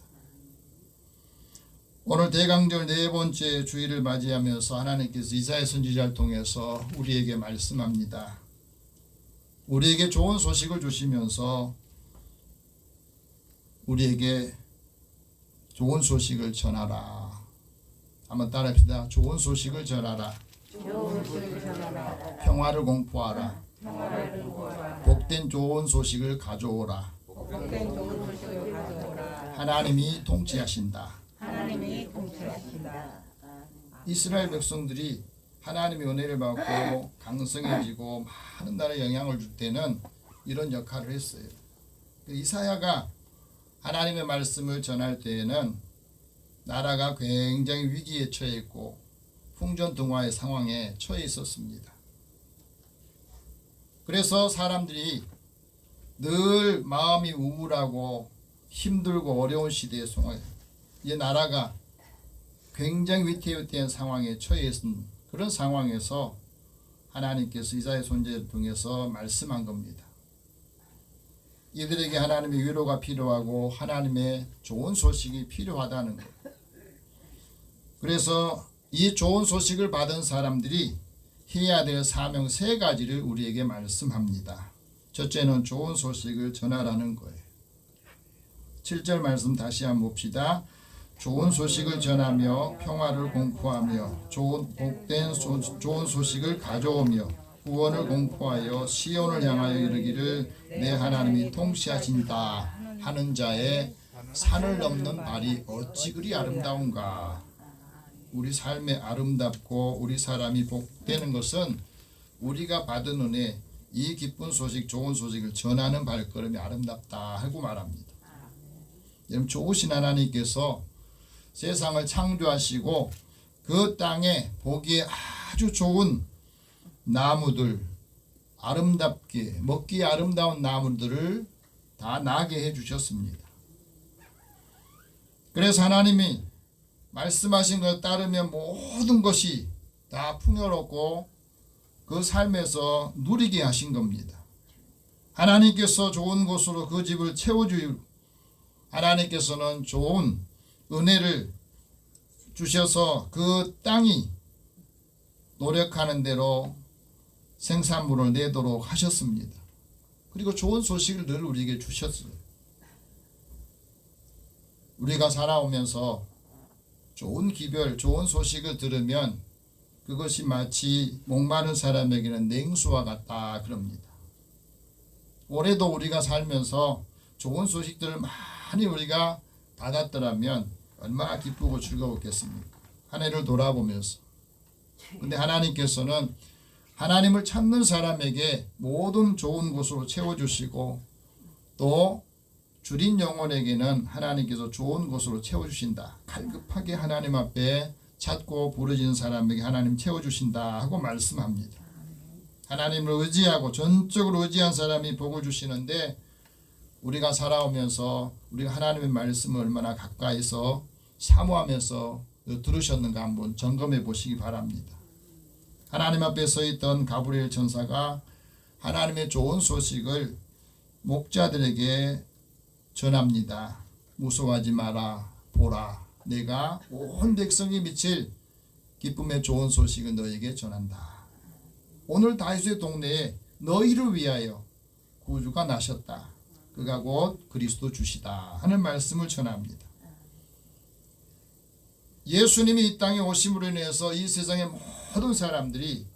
오늘 대강절 네 번째 주일을 맞이하면서 하나님께서 이사야 선지자를 통해서 우리에게 말씀합니다. 우리에게 좋은 소식을 주시면서 우리에게 좋은 소식을 전하라. 한번 따라합시다. 좋은 소식을 전하라. 좋은 소식을 전하라. 평화를 공포하라. 평화를 공부하라. 복된 좋은 소식을 가져오라. 복된 좋은 소식을 가져오라. 하나님이 통치하신다. 하나님이 통치하신다. 이스라엘 백성들이 하나님의 은혜를 받고 강성해지고 많은 나라에 영향을 줄 때는 이런 역할을 했어요. 이사야가 하나님의 말씀을 전할 때에는 나라가 굉장히 위기에 처해 있고 풍전등화의 상황에 처해 있었습니다. 그래서 사람들이 늘 마음이 우울하고 힘들고 어려운 시대에 속해 이 나라가 굉장히 위태위태한 상황에 처해 있는 그런 상황에서 하나님께서 이사야 선지자를 통해서 말씀한 겁니다. 이들에게 하나님의 위로가 필요하고 하나님의 좋은 소식이 필요하다는 것. 그래서 이 좋은 소식을 받은 사람들이 해야 될 사명 3가지를 우리에게 말씀합니다. 첫째는 좋은 소식을 전하라는 거예요. 7절 말씀 다시 한번 봅시다. 좋은 소식을 전하며 평화를 공포하며 복된 좋은 소식을 가져오며 구원을 공포하여 시온을 향하여 이르기를 내 하나님이 통치하신다 하는 자의 산을 넘는 발이 어찌 그리 아름다운가. 우리 삶에 아름답고 우리 사람이 복되는 것은 우리가 받은 은혜, 이 기쁜 소식, 좋은 소식을 전하는 발걸음이 아름답다 하고 말합니다. 여러분, 좋으신 하나님께서 세상을 창조하시고 그 땅에 보기에 아주 좋은 나무들, 아름답게 먹기에 아름다운 나무들을 다 나게 해주셨습니다. 그래서 하나님이 말씀하신 것에 따르면 모든 것이 다 풍요롭고 그 삶에서 누리게 하신 겁니다. 하나님께서 좋은 곳으로 그 집을 채워주시고 하나님께서는 좋은 은혜를 주셔서 그 땅이 노력하는 대로 생산물을 내도록 하셨습니다. 그리고 좋은 소식을 늘 우리에게 주셨어요. 우리가 살아오면서 좋은 기별, 좋은 소식을 들으면 그것이 마치 목마른 사람에게는 냉수와 같다 그럽니다. 올해도 우리가 살면서 좋은 소식들을 많이 우리가 받았더라면 얼마나 기쁘고 즐거웠겠습니까? 한 해를 돌아보면서. 근데 하나님께서는 하나님을 찾는 사람에게 모든 좋은 곳으로 채워주시고 또 줄인 영혼에게는 하나님께서 좋은 곳으로 채워주신다. 갈급하게 하나님 앞에 찾고 부르짖는 사람에게 하나님 채워주신다 하고 말씀합니다. 하나님을 의지하고 전적으로 의지한 사람이 복을 주시는데 우리가 살아오면서 우리가 하나님의 말씀을 얼마나 가까이서 사모하면서 들으셨는가 한번 점검해 보시기 바랍니다. 하나님 앞에 서 있던 가브리엘 천사가 하나님의 좋은 소식을 목자들에게 전합니다. 무서워하지 마라. 보라. 내가 온 백성이 미칠 기쁨의 좋은 소식을 너에게 전한다. 오늘 다윗의 동네에 너희를 위하여 구주가 나셨다. 그가 곧 그리스도 주시다 하는 말씀을 전합니다. 예수님이 이 땅에 오심으로 인해서 이 세상의 모든 사람들이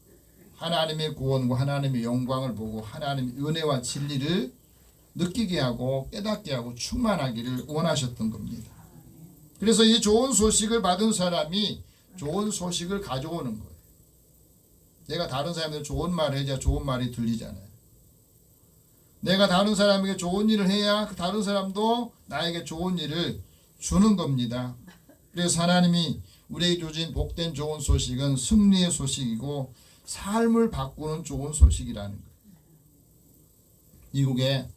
하나님의 구원과 하나님의 영광을 보고 하나님의 은혜와 진리를 느끼게 하고 깨닫게 하고 충만하기를 원하셨던 겁니다. 그래서 이 좋은 소식을 받은 사람이 좋은 소식을 가져오는 거예요. 내가 다른 사람한테 좋은 말을 해야 좋은 말이 들리잖아요. 내가 다른 사람에게 좋은 일을 해야 다른 사람도 나에게 좋은 일을 주는 겁니다. 그래서 하나님이 우리에게 주신 복된 좋은 소식은 승리의 소식이고 삶을 바꾸는 좋은 소식이라는 거예요. 미국의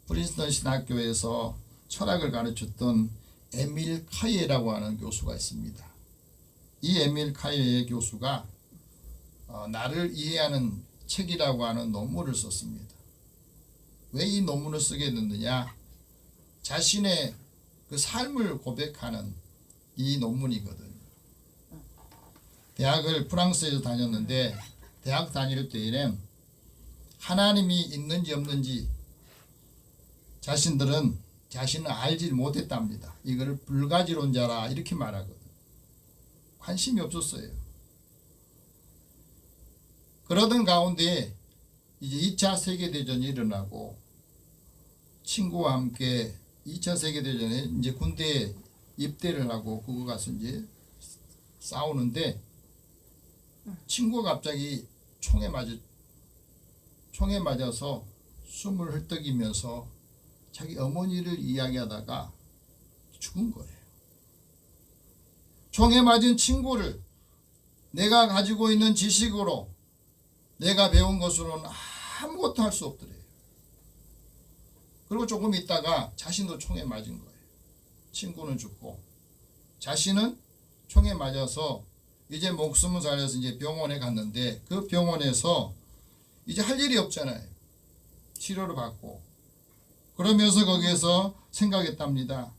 프린스턴 신학교에서 철학을 가르쳤던 에밀 카이에라고 하는 교수가 있습니다. 이 에밀 카이에 교수가 나를 이해하는 책이라고 하는 논문을 썼습니다. 왜 이 논문을 쓰게 됐느냐? 자신의 그 삶을 고백하는 이 논문이거든요. 대학을 프랑스에서 다녔는데 대학 다닐 때에는 하나님이 있는지 없는지 자신들은 자신을 알지 못했답니다. 이거를 불가지론자라 이렇게 말하거든요. 관심이 없었어요. 그러던 가운데 이제 2차 세계대전이 일어나고 친구와 함께 2차 세계대전에 이제 군대에 입대를 하고 그거 가서 이제 싸우는데 친구가 갑자기 총에 맞아서 숨을 헐떡이면서 자기 어머니를 이야기하다가 죽은 거예요. 총에 맞은 친구를 내가 가지고 있는 지식으로 내가 배운 것으로는 아무것도 할 수 없더래요. 그리고 조금 있다가 자신도 총에 맞은 거예요. 친구는 죽고 자신은 총에 맞아서 이제 목숨을 살려서 이제 병원에 갔는데 그 병원에서 이제 할 일이 없잖아요. 치료를 받고 그러면서 거기에서 생각했답니다.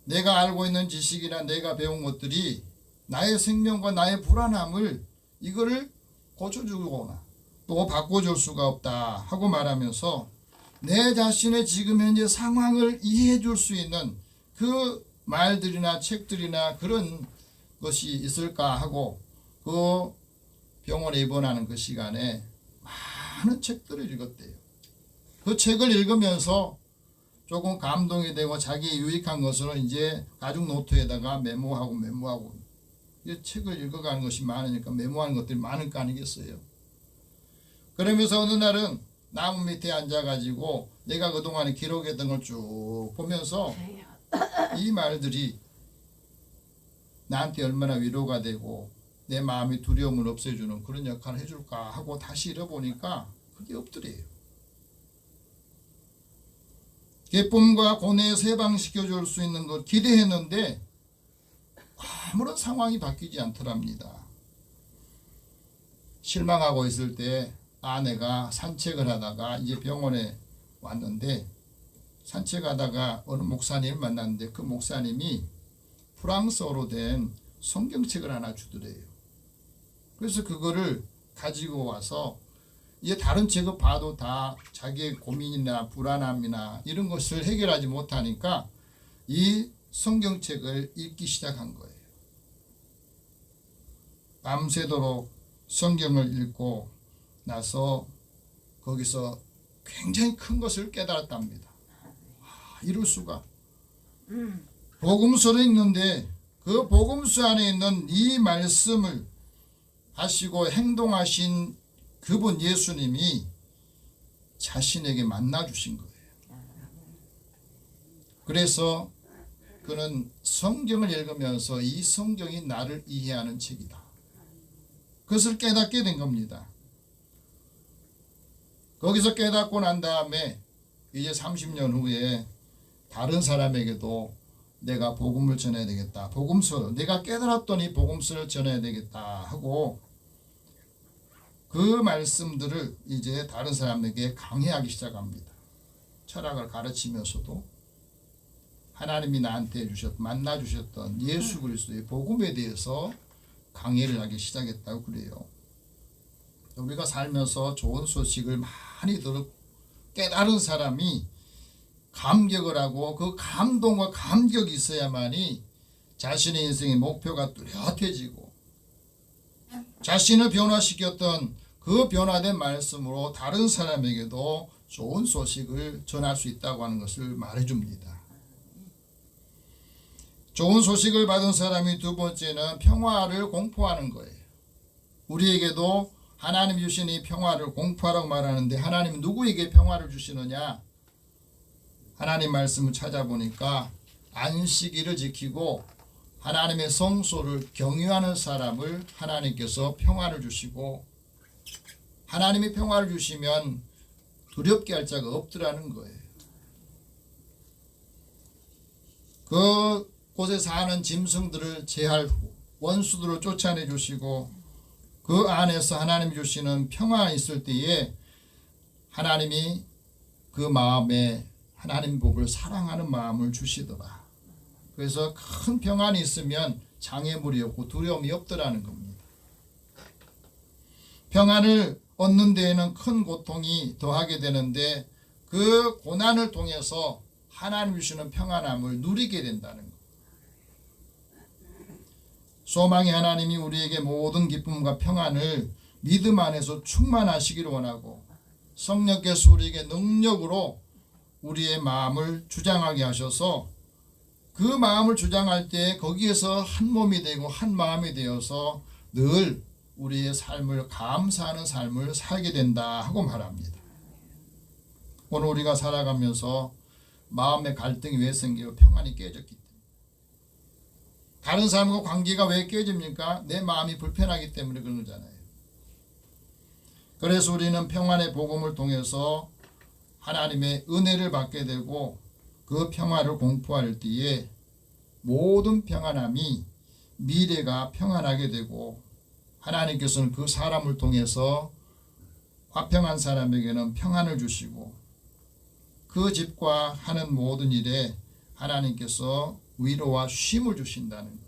내가 알고 있는 지식이나 내가 배운 것들이 나의 생명과 나의 불안함을 이거를 고쳐주거나 또 바꿔줄 수가 없다 하고 말하면서 내 자신의 지금 현재 상황을 이해해 줄 수 있는 그 말들이나 책들이나 그런 것이 있을까 하고 그 병원에 입원하는 그 시간에 많은 책들을 읽었대요. 그 책을 읽으면서 조금 감동이 되고 자기의 유익한 것으로 이제 가죽 노트에다가 메모하고 이 책을 읽어가는 것이 많으니까 메모하는 것들이 많을 거 아니겠어요. 그러면서 어느 날은 나무 밑에 앉아가지고 내가 그동안에 기록했던 걸 쭉 보면서 이 말들이 나한테 얼마나 위로가 되고 내 마음의 두려움을 없애주는 그런 역할을 해줄까 하고 다시 읽어보니까 그게 없더래요. 기쁨과 고뇌에서 해방시켜줄 수 있는 것 기대했는데 아무런 상황이 바뀌지 않더랍니다. 실망하고 있을 때 아내가 산책을 하다가 이제 병원에 왔는데 산책하다가 어느 목사님을 만났는데 그 목사님이 프랑스어로 된 성경책을 하나 주더래요. 그래서 그거를 가지고 와서 이제 다른 책을 봐도 다 자기의 고민이나 불안함이나 이런 것을 해결하지 못하니까 이 성경책을 읽기 시작한 거예요. 밤새도록 성경을 읽고 나서 거기서 굉장히 큰 것을 깨달았답니다. 이럴 수가. 복음서를 읽는데 그 복음서 안에 있는 이 말씀을 하시고 행동하신 그분 예수님이 자신에게 만나주신 거예요. 그래서 그는 성경을 읽으면서 이 성경이 나를 이해하는 책이다. 그것을 깨닫게 된 겁니다. 거기서 깨닫고 난 다음에 이제 30년 후에 다른 사람에게도 내가 복음을 전해야 되겠다. 복음서 내가 깨달았던 이 복음서를 전해야 되겠다 하고 그 말씀들을 이제 다른 사람에게 강해하기 시작합니다. 철학을 가르치면서도 하나님이 나한테 만나 주셨던 예수 그리스도의 복음에 대해서 강해를 하기 시작했다고 그래요. 우리가 살면서 좋은 소식을 많이 깨달은 사람이 감격을 하고 그 감동과 감격이 있어야만이 자신의 인생의 목표가 뚜렷해지고 자신을 변화시켰던 그 변화된 말씀으로 다른 사람에게도 좋은 소식을 전할 수 있다고 하는 것을 말해줍니다. 좋은 소식을 받은 사람이 두 번째는 평화를 공포하는 거예요. 우리에게도 하나님이 주신 이 평화를 공포하라고 말하는데 하나님은 누구에게 평화를 주시느냐? 하나님 말씀을 찾아보니까 안식일을 지키고 하나님의 성소를 경유하는 사람을 하나님께서 평화를 주시고 하나님이 평화를 주시면 두렵게 할 자가 없더라는 거예요. 그곳에 사는 짐승들을 제할고 원수들을 쫓아내 주시고 그 안에서 하나님이 주시는 평화가 있을 때에 하나님이 그 마음에 하나님 법을 사랑하는 마음을 주시더라. 그래서 큰 평안이 있으면 장애물이 없고 두려움이 없더라는 겁니다. 평안을 얻는 데에는 큰 고통이 더하게 되는데 그 고난을 통해서 하나님 주시는 평안함을 누리게 된다는 것. 소망의 하나님이 우리에게 모든 기쁨과 평안을 믿음 안에서 충만하시기를 원하고 성령께서 우리에게 능력으로 우리의 마음을 주장하게 하셔서 그 마음을 주장할 때 거기에서 한 몸이 되고 한 마음이 되어서 늘 우리의 삶을 감사하는 삶을 살게 된다 하고 말합니다. 오늘 우리가 살아가면서 마음의 갈등이 왜 생겨요? 평안이 깨졌기 때문에. 다른 사람과 관계가 왜 깨집니까? 내 마음이 불편하기 때문에 그런 거잖아요. 그래서 우리는 평안의 복음을 통해서 하나님의 은혜를 받게 되고 그 평화를 공포할 때에 모든 평안함이 미래가 평안하게 되고 하나님께서는 그 사람을 통해서 화평한 사람에게는 평안을 주시고 그 집과 하는 모든 일에 하나님께서 위로와 쉼을 주신다는 거예요.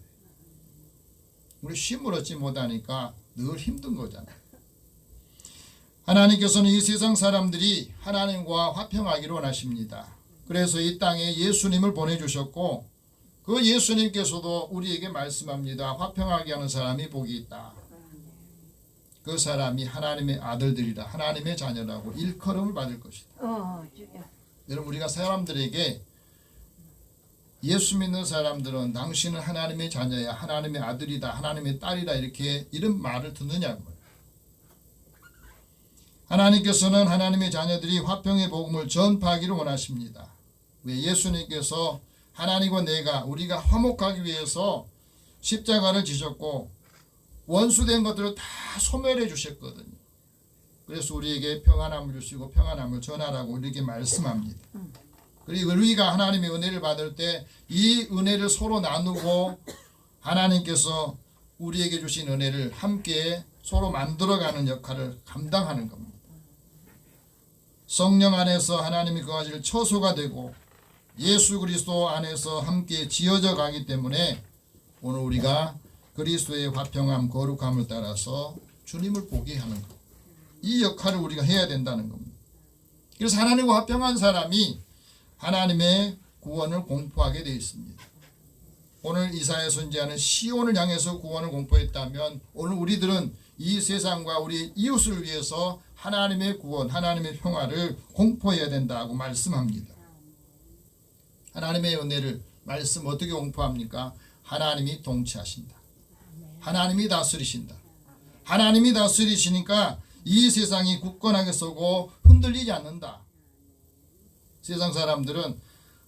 우리 쉼을 얻지 못하니까 늘 힘든 거잖아요. 하나님께서는 이 세상 사람들이 하나님과 화평하기를 원하십니다. 그래서 이 땅에 예수님을 보내주셨고 그 예수님께서도 우리에게 말씀합니다. 화평하게 하는 사람이 복이 있다. 그 사람이 하나님의 아들들이라 하나님의 자녀라고 일컬음을 받을 것이다. 여러분 우리가 사람들에게 예수 믿는 사람들은 당신은 하나님의 자녀야, 하나님의 아들이다, 하나님의 딸이다 이렇게 이런 말을 듣느냐고요. 하나님께서는 하나님의 자녀들이 화평의 복음을 전파하기를 원하십니다. 왜? 예수님께서 하나님과 내가 우리가 화목하기 위해서 십자가를 지셨고 원수된 것들을 다 소멸해 주셨거든요. 그래서 우리에게 평안함을 주시고 평안함을 전하라고 이렇게 말씀합니다. 그리고 우리가 하나님의 은혜를 받을 때 이 은혜를 서로 나누고 하나님께서 우리에게 주신 은혜를 함께 서로 만들어가는 역할을 감당하는 겁니다. 성령 안에서 하나님이 그 가지를 처소가 되고 예수 그리스도 안에서 함께 지어져 가기 때문에 오늘 우리가 그리스도의 화평함 거룩함을 따라서 주님을 보게 하는 것. 이 역할을 우리가 해야 된다는 겁니다. 그래서 하나님과 화평한 사람이 하나님의 구원을 공포하게 되어 있습니다. 오늘 이사야 선지자는 시온을 향해서 구원을 공포했다면 오늘 우리들은 이 세상과 우리 이웃을 위해서 하나님의 구원, 하나님의 평화를 공포해야 된다고 말씀합니다. 하나님의 은혜를 말씀 어떻게 공포합니까? 하나님이 통치하신다. 하나님이 다스리신다. 하나님이 다스리시니까 이 세상이 굳건하게 서고 흔들리지 않는다. 세상 사람들은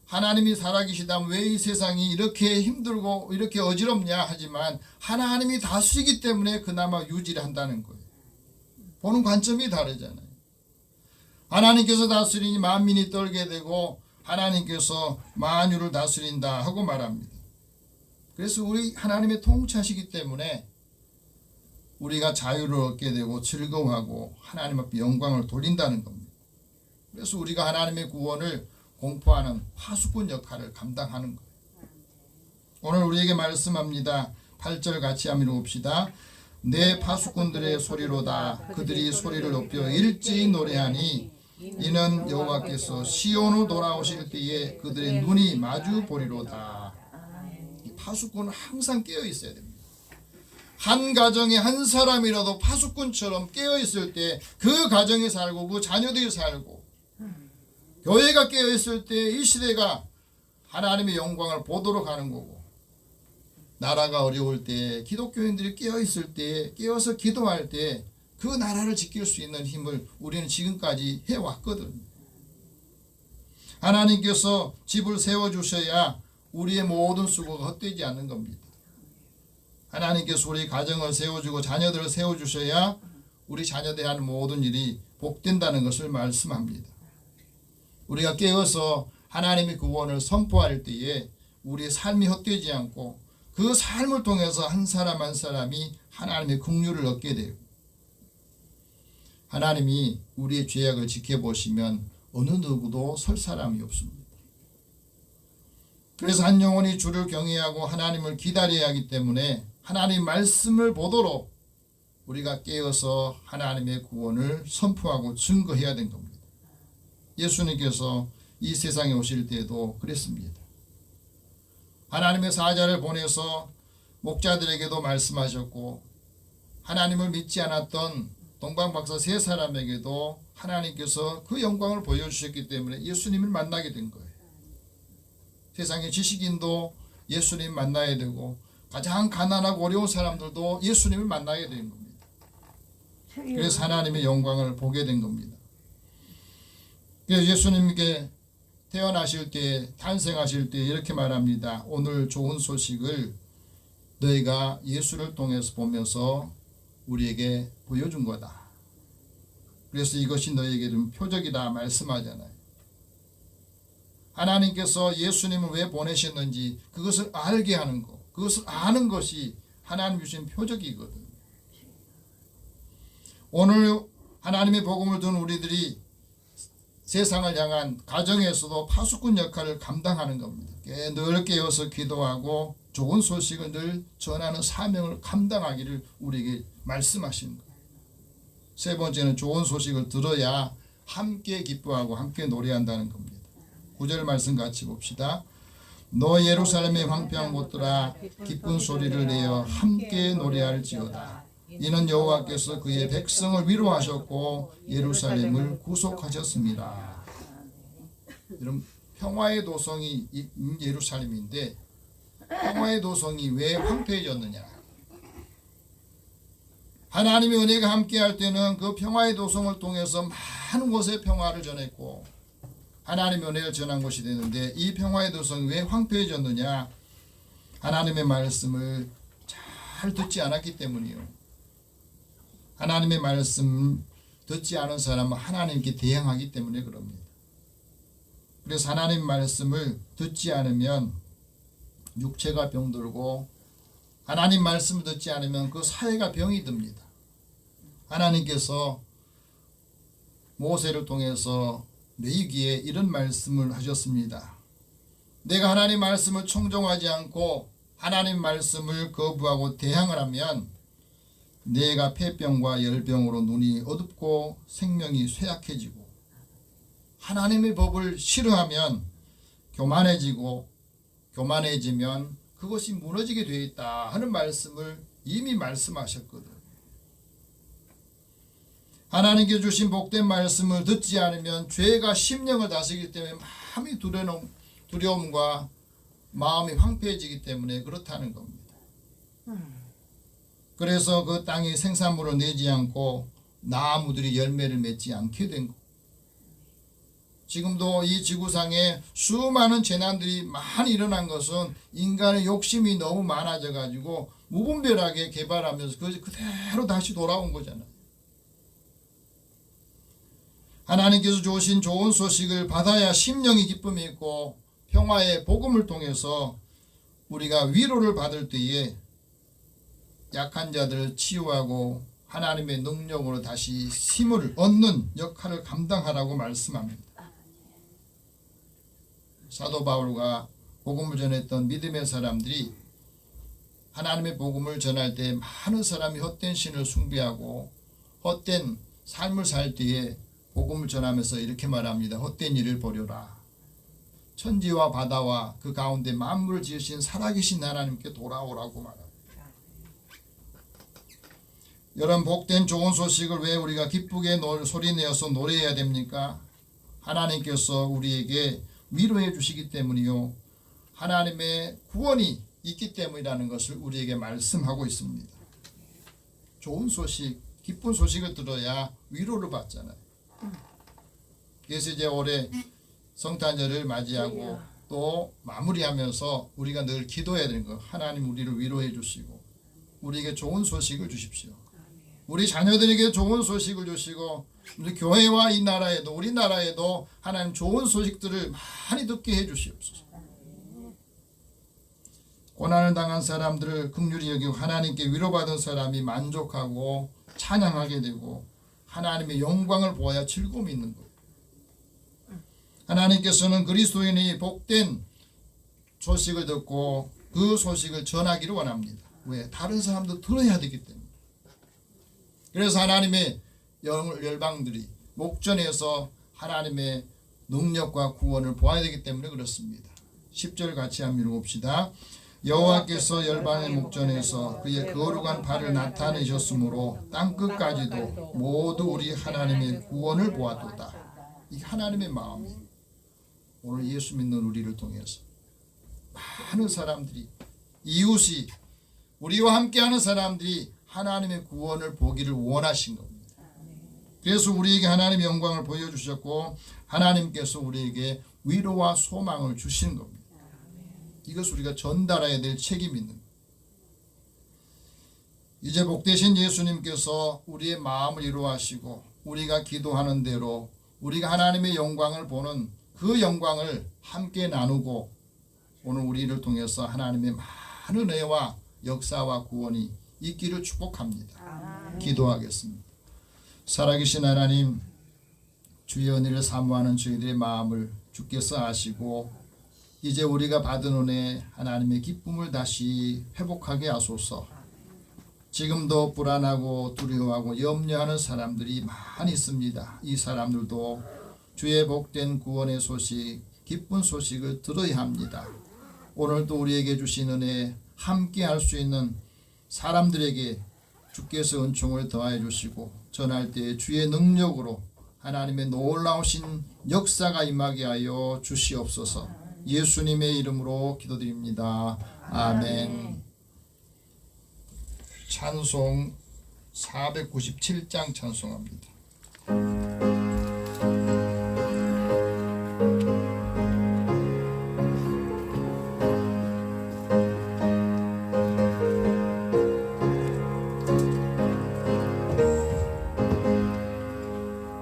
하나님이 살아계시다면 왜 이 세상이 이렇게 힘들고 이렇게 어지럽냐 하지만 하나님이 다스리기 때문에 그나마 유지를 한다는 거예요. 보는 관점이 다르잖아요. 하나님께서 다스리니 만민이 떨게 되고 하나님께서 만유를 다스린다 하고 말합니다. 그래서 우리 하나님의 통치하시기 때문에 우리가 자유를 얻게 되고 즐거워하고 하나님 앞에 영광을 돌린다는 겁니다. 그래서 우리가 하나님의 구원을 공포하는 파수꾼 역할을 감당하는 거예요. 오늘 우리에게 말씀합니다. 8절 같이 한번 읽어봅시다. 내 파수꾼들의 소리로다. 그들이 소리를 높여 일제히 노래하니 이는 여호와께서 시온으로 돌아오실 때에 그들의 눈이 마주 보리로다. 파수꾼은 항상 깨어 있어야 됩니다. 한 가정에 한 사람이라도 파수꾼처럼 깨어 있을 때 그 가정이 살고 그 자녀들이 살고 교회가 깨어 있을 때 이 시대가 하나님의 영광을 보도록 하는 거고 나라가 어려울 때 기독교인들이 깨어 있을 때 깨어서 기도할 때 그 나라를 지킬 수 있는 힘을 우리는 지금까지 해왔거든요. 하나님께서 집을 세워주셔야 우리의 모든 수고가 헛되지 않는 겁니다. 하나님께서 우리 가정을 세워주고 자녀들을 세워주셔야 우리 자녀들이 하는 모든 일이 복된다는 것을 말씀합니다. 우리가 깨어서 하나님의 구원을 선포할 때에 우리의 삶이 헛되지 않고 그 삶을 통해서 한 사람 한 사람이 하나님의 긍휼을 얻게 돼요. 하나님이 우리의 죄악을 지켜보시면 어느 누구도 설 사람이 없습니다. 그래서 한 영혼이 주를 경외하고 하나님을 기다려야 하기 때문에 하나님의 말씀을 보도록 우리가 깨어서 하나님의 구원을 선포하고 증거해야 된 겁니다. 예수님께서 이 세상에 오실 때도 그랬습니다. 하나님의 사자를 보내서 목자들에게도 말씀하셨고 하나님을 믿지 않았던 동방박사 세 사람에게도 하나님께서 그 영광을 보여주셨기 때문에 예수님을 만나게 된 거예요. 세상의 지식인도 예수님 만나야 되고 가장 가난하고 어려운 사람들도 예수님을 만나게 된 겁니다. 그래서 하나님의 영광을 보게 된 겁니다. 그래서 예수님께 태어나실 때, 탄생하실 때 이렇게 말합니다. 오늘 좋은 소식을 너희가 예수를 통해서 보면서 우리에게 보여준 거다. 그래서 이것이 너희에게 좀 표적이다 말씀하잖아요. 하나님께서 예수님을 왜 보내셨는지 그것을 알게 하는 것, 그것을 아는 것이 하나님 주신 표적이거든요. 오늘 하나님의 복음을 둔 우리들이 세상을 향한 가정에서도 파수꾼 역할을 감당하는 겁니다. 늘 깨어서 기도하고 좋은 소식을 늘 전하는 사명을 감당하기를 우리에게 말씀하시는 거예요. 세 번째는 좋은 소식을 들어야 함께 기뻐하고 함께 노래한다는 겁니다. 9절 말씀 같이 봅시다. 너 예루살렘의 황폐한 곳들아 기쁜 소리를 내어 함께 노래할지어다. 이는 여호와께서 그의 백성을 위로하셨고 예루살렘을 구속하셨습니다. 여러분, 평화의 도성이 예루살렘인데 평화의 도성이 왜 황폐해졌느냐? 하나님의 은혜가 함께할 때는 그 평화의 도성을 통해서 많은 곳에 평화를 전했고 하나님의 은혜를 전한 것이 되는데 이 평화의 도성이 왜 황폐해졌느냐? 하나님의 말씀을 잘 듣지 않았기 때문이요. 하나님의 말씀 듣지 않은 사람은 하나님께 대항하기 때문에 그럽니다. 그래서 하나님 말씀을 듣지 않으면 육체가 병들고 하나님 말씀을 듣지 않으면 그 사회가 병이 듭니다. 하나님께서 모세를 통해서 레위기에 이런 말씀을 하셨습니다. 내가 하나님 말씀을 청종하지 않고 하나님 말씀을 거부하고 대항을 하면 내가 폐병과 열병으로 눈이 어둡고 생명이 쇠약해지고 하나님의 법을 싫어하면 교만해지면 그것이 무너지게 되어 있다 하는 말씀을 이미 말씀하셨거든. 하나님께 주신 복된 말씀을 듣지 않으면 죄가 심령을 다스리기 때문에 마음이 두려움과 마음이 황폐해지기 때문에 그렇다는 겁니다. 그래서 그 땅이 생산물을 내지 않고 나무들이 열매를 맺지 않게 된 것. 지금도 이 지구상에 수많은 재난들이 많이 일어난 것은 인간의 욕심이 너무 많아져 가지고 무분별하게 개발하면서 그대로 다시 돌아온 거잖아요. 하나님께서 주신 좋은 소식을 받아야 심령이 기쁨이 있고 평화의 복음을 통해서 우리가 위로를 받을 때에 약한 자들을 치유하고 하나님의 능력으로 다시 힘을 얻는 역할을 감당하라고 말씀합니다. 사도 바울과 복음을 전했던 믿음의 사람들이 하나님의 복음을 전할 때 많은 사람이 헛된 신을 숭배하고 헛된 삶을 살 때에 복음을 전하면서 이렇게 말합니다. 헛된 일을 버려라. 천지와 바다와 그 가운데 만물을 지으신 살아계신 하나님께 돌아오라고 말합니다. 여러분, 복된 좋은 소식을 왜 우리가 기쁘게 소리내어서 노래해야 됩니까? 하나님께서 우리에게 위로해 주시기 때문이요. 하나님의 구원이 있기 때문이라는 것을 우리에게 말씀하고 있습니다. 좋은 소식, 기쁜 소식을 들어야 위로를 받잖아요. 그래서 이제 올해 성탄절을 맞이하고 또 마무리하면서 우리가 늘 기도해야 되는 거. 하나님 우리를 위로해 주시고 우리에게 좋은 소식을 주십시오. 우리 자녀들에게 좋은 소식을 주시고 우리 교회와 이 나라에도 우리나라에도 하나님 좋은 소식들을 많이 듣게 해 주시옵소서. 고난을 당한 사람들을 긍휼히 여기고 하나님께 위로받은 사람이 만족하고 찬양하게 되고 하나님의 영광을 보아야 즐거움이 있는 거예요. 하나님께서는 그리스도인이 복된 소식을 듣고 그 소식을 전하기를 원합니다. 왜? 다른 사람도 들어야 되기 때문에. 그래서 하나님의 열방들이 목전에서 하나님의 능력과 구원을 보아야 되기 때문에 그렇습니다. 10절 같이 한번 읽어봅시다. 여호와께서 열방의 목전에서 그의 거룩한 발을 나타내셨으므로 땅끝까지도 모두 우리 하나님의 구원을 보았도다. 이 하나님의 마음이 오늘 예수 믿는 우리를 통해서 많은 사람들이, 이웃이, 우리와 함께하는 사람들이 하나님의 구원을 보기를 원하신 겁니다. 그래서 우리에게 하나님의 영광을 보여주셨고 하나님께서 우리에게 위로와 소망을 주신 겁니다. 이것을 우리가 전달해야 될 책임이 있는 겁니다. 이제 복되신 예수님께서 우리의 마음을 위로하시고 우리가 기도하는 대로 우리가 하나님의 영광을 보는 그 영광을 함께 나누고 오늘 우리를 통해서 하나님의 많은 은혜와 역사와 구원이 있기를 축복합니다. 기도하겠습니다. 살아계신 하나님, 주의 은혜를 사모하는 저희들의 마음을 주께서 아시고 이제 우리가 받은 은혜 하나님의 기쁨을 다시 회복하게 하소서. 지금도 불안하고 두려워하고 염려하는 사람들이 많이 있습니다. 이 사람들도 주의 복된 구원의 소식, 기쁜 소식을 들어야 합니다. 오늘도 우리에게 주신 은혜 함께 할 수 있는 사람들에게 주께서 은총을 더하여 주시고 전할 때 주의 능력으로 하나님의 놀라우신 역사가 임하게 하여 주시옵소서. 예수님의 이름으로 기도드립니다. 아멘. 찬송 497장 찬송합니다.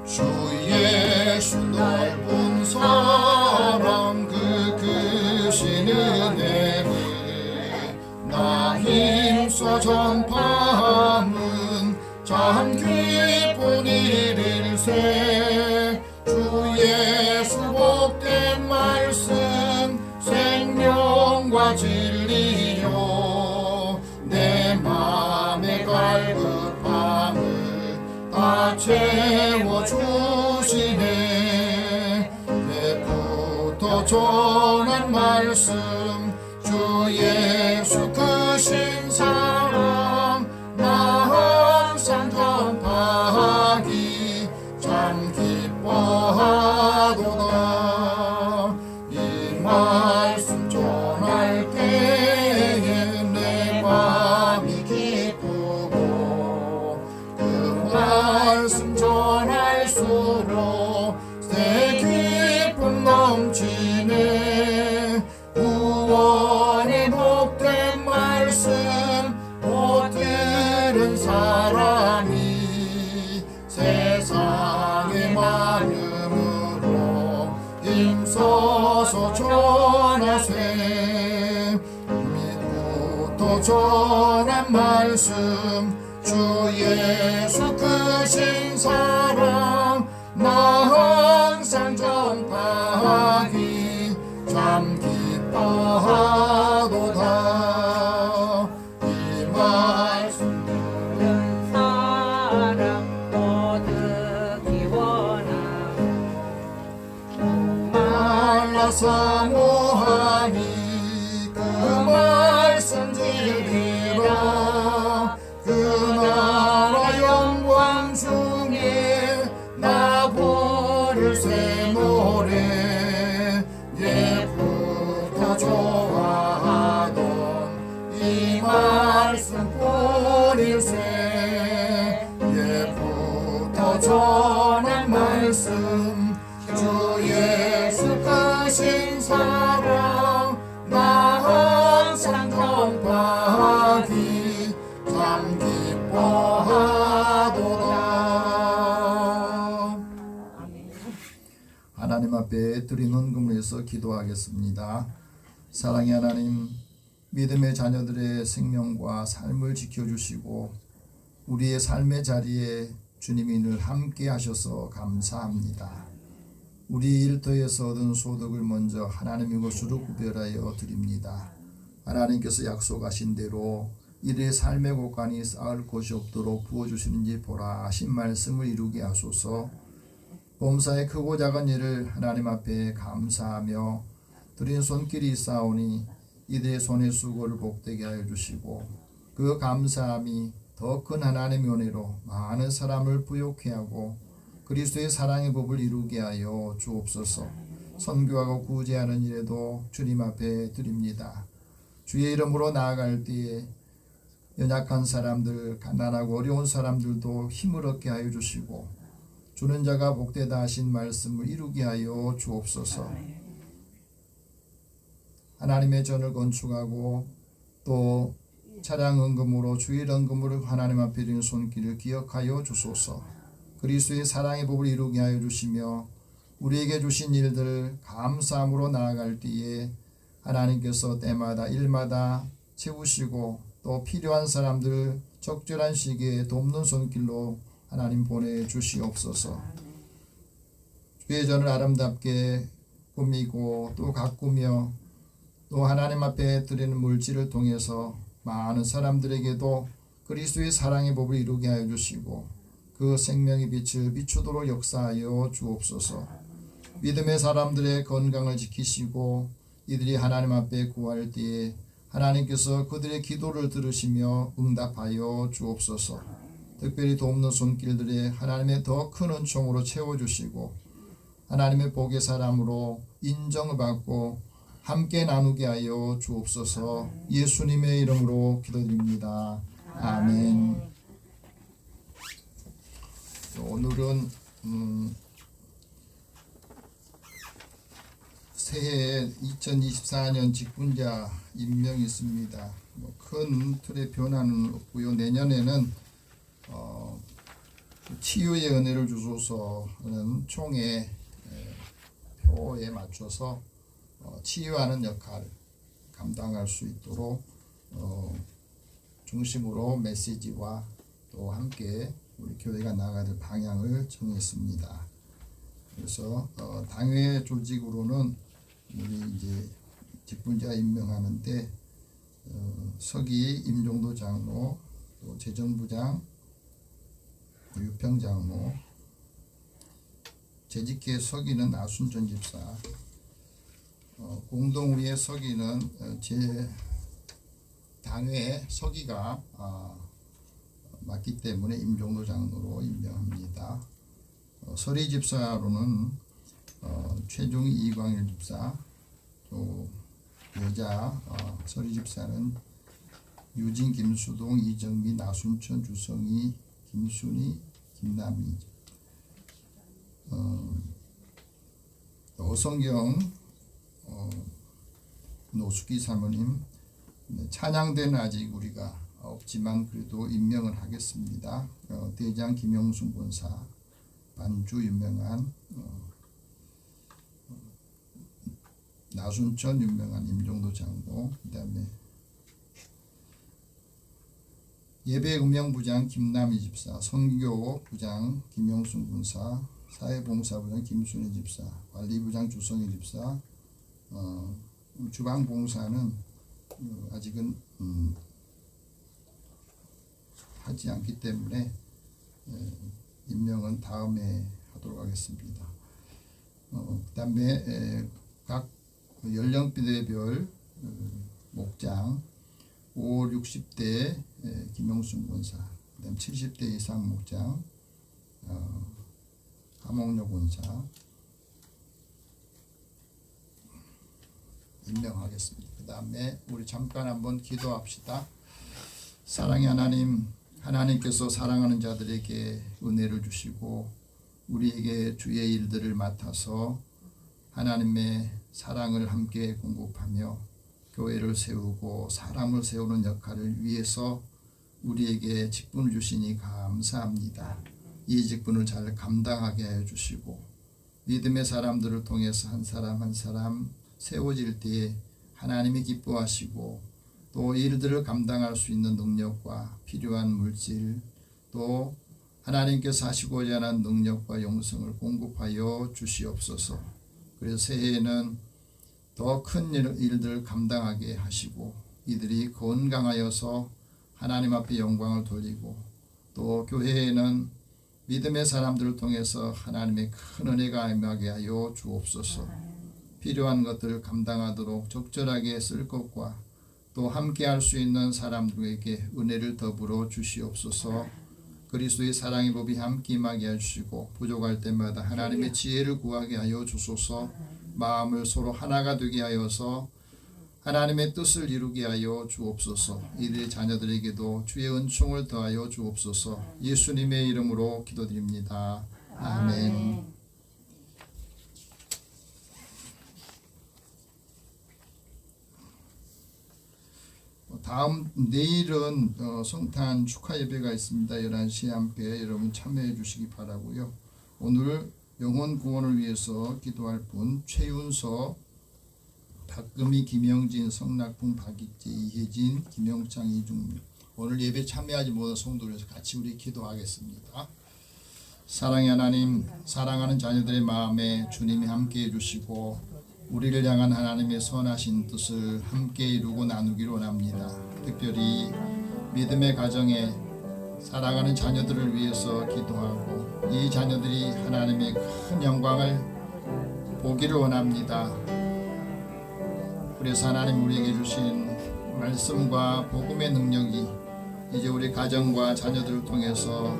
주 예수 넓은 사랑 그 크신 은혜를 나 힘써 전파함은 참 기쁜 일일세. 주 예수 복된 말씀 생명과 진리요 내 맘의 갈급함을 다 채워주시네. 내부터 전한 말씀 주 예수 크신 사랑 나 항상 전파하기 참 기뻐하도다. 이 말씀 전할 때에 내 맘이 기쁘고 그 말씀 전할수록 새 기쁨 넘치네. 구원의 복된 말씀 못 들은 사람이 세상의 많음으로 힘써서 전하세. 믿부터 전한 말씀 주 예수 크신 사랑 나 항상 전파하기 참 기뻐하도다. 이 말씀 들은 사람 얻기 원하고 말라 사모하니 그 말씀 진리라. 그 나라 영광 중에 나 부를 새 노래 예부터 좋아하던 이 말씀 뿐일세. 예부터 전한 말씀 주 예수 크신 사랑 나 항상 전파하기 참 기뻐하도다. 하나님 앞에 드린 헌금을 해서 기도하겠습니다. 사랑의 하나님, 믿음의 자녀들의 생명과 삶을 지켜주시고 우리의 삶의 자리에 주님이 늘 함께 하셔서 감사합니다. 우리 일터에서 얻은 소득을 먼저 하나님의 것으로 구별하여 드립니다. 하나님께서 약속하신 대로 이들의 삶의 곳간이 쌓을 곳이 없도록 부어주시는지 보라 하신 말씀을 이루게 하소서. 범사의 크고 작은 일을 하나님 앞에 감사하며 드린 손길이 있사오니 이들의 손의 수고를 복되게 하여 주시고 그 감사함이 더 큰 하나님의 은혜로 많은 사람을 부욕해 하고 그리스도의 사랑의 법을 이루게 하여 주옵소서. 선교하고 구제하는 일에도 주님 앞에 드립니다. 주의 이름으로 나아갈 때에 연약한 사람들, 가난하고 어려운 사람들도 힘을 얻게 하여 주시고 주는 자가 복되다 하신 말씀을 이루게 하여 주옵소서. 하나님의 전을 건축하고 또 차량 헌금으로 주일 헌금으로 하나님 앞에 드리는 손길을 기억하여 주소서. 그리스도의 사랑의 법을 이루게 하여 주시며 우리에게 주신 일들 감사함으로 나아갈 때에 하나님께서 때마다 일마다 채우시고 또 필요한 사람들 적절한 시기에 돕는 손길로 하나님 보내주시옵소서. 주의 전을 아름답게 꾸미고 또 가꾸며 또 하나님 앞에 드리는 물질을 통해서 많은 사람들에게도 그리스도의 사랑의 법을 이루게 하여 주시고 그 생명의 빛을 비추도록 역사하여 주옵소서. 믿음의 사람들의 건강을 지키시고 이들이 하나님 앞에 구할 때에 하나님께서 그들의 기도를 들으시며 응답하여 주옵소서. 특별히 돕는 손길들에 하나님의 더 큰 은총으로 채워주시고 하나님의 복의 사람으로 인정을 받고 함께 나누게 하여 주옵소서. 예수님의 이름으로 기도드립니다. 아멘. 오늘은 새해 2024년 직분자 임명이 있습니다. 큰 틀의 변화는 없고요. 내년에는 치유의 은혜를 주소서는 총회 표에 맞춰서 치유하는 역할을 감당할 수 있도록 중심으로 메시지와 또 함께 우리 교회가 나아가야 될 방향을 정했습니다. 그래서 당회 조직으로는 우리 이제 직분자 임명하는데 서기 임종도 장로, 또 재정부장, 유평 장로, 재직회 서기는 나순전 집사, 공동우리의 서기는 제 당회 서기가 맞기 때문에 임종도 장로로 임명합니다. 서리 집사로는 최종희 이광일 집사, 또 여자 서리 집사는 유진, 김수동, 이정미, 나순천, 주성희, 김순희, 김남희. 어성경 노숙기 사모님, 찬양대는 아직 우리가 없지만 그래도 임명을 하겠습니다. 대장 김용순 권사, 반주 유명한 나순천 유명한 임종도 장로, 그 다음에 예배 음영부장 김남희 집사, 선교부장 김용순 군사, 사회봉사부장 김순희 집사, 관리부장 주성희 집사, 주방봉사는 아직은 하지 않기 때문에 임명은 다음에 하도록 하겠습니다. 그 다음에 각 연령대별 목장 5, 60대 김용순 권사, 그 다음 70대 이상 목장 하몽료 권사 임명하겠습니다. 그 다음에 우리 잠깐 한번 기도합시다. 사랑의 하나님, 하나님께서 사랑하는 자들에게 은혜를 주시고 우리에게 주의 일들을 맡아서 하나님의 사랑을 함께 공급하며 교회를 세우고 사람을 세우는 역할을 위해서 우리에게 직분을 주시니 감사합니다. 이 직분을 잘 감당하게 해 주시고 믿음의 사람들을 통해서 한 사람 한 사람 세워질 때에 하나님이 기뻐하시고 또 일들을 감당할 수 있는 능력과 필요한 물질, 또 하나님께서 하시고자 하는 능력과 영성을 공급하여 주시옵소서. 그래서 새해에는 더 큰 일들을 감당하게 하시고 이들이 건강하여서 하나님 앞에 영광을 돌리고 또 교회에는 믿음의 사람들을 통해서 하나님의 큰 은혜가 임하게 하여 주옵소서. 필요한 것들을 감당하도록 적절하게 쓸 것과 또 함께 할 수 있는 사람들에게 은혜를 더불어 주시옵소서. 그리스도의 사랑의 법이 함께 임하게 하시고 부족할 때마다 하나님의 지혜를 구하게 하여 주소서. 마음을 서로 하나가 되게 하여서 하나님의 뜻을 이루게 하여 주옵소서. 이들의 자녀들에게도 주의 은총을 더하여 주옵소서. 예수님의 이름으로 기도드립니다. 아멘. 다음 내일은 성탄 축하 예배가 있습니다. 11시에 함께 여러분 참여해 주시기 바라고요. 오늘 영혼 구원을 위해서 기도할 분 최윤서, 박금희, 김영진, 성낙풍, 박익재, 이혜진, 김영창, 이중민. 오늘 예배 참여하지 못한 성도들에서 같이 우리 기도하겠습니다. 사랑의 하나님, 사랑하는 자녀들의 마음에 주님이 함께해 주시고 우리를 향한 하나님의 선하신 뜻을 함께 이루고 나누기를 원합니다. 특별히 믿음의 가정에 사랑하는 자녀들을 위해서 기도하고 이 자녀들이 하나님의 큰 영광을 보기를 원합니다. 그래서 하나님 우리에게 주신 말씀과 복음의 능력이 이제 우리 가정과 자녀들을 통해서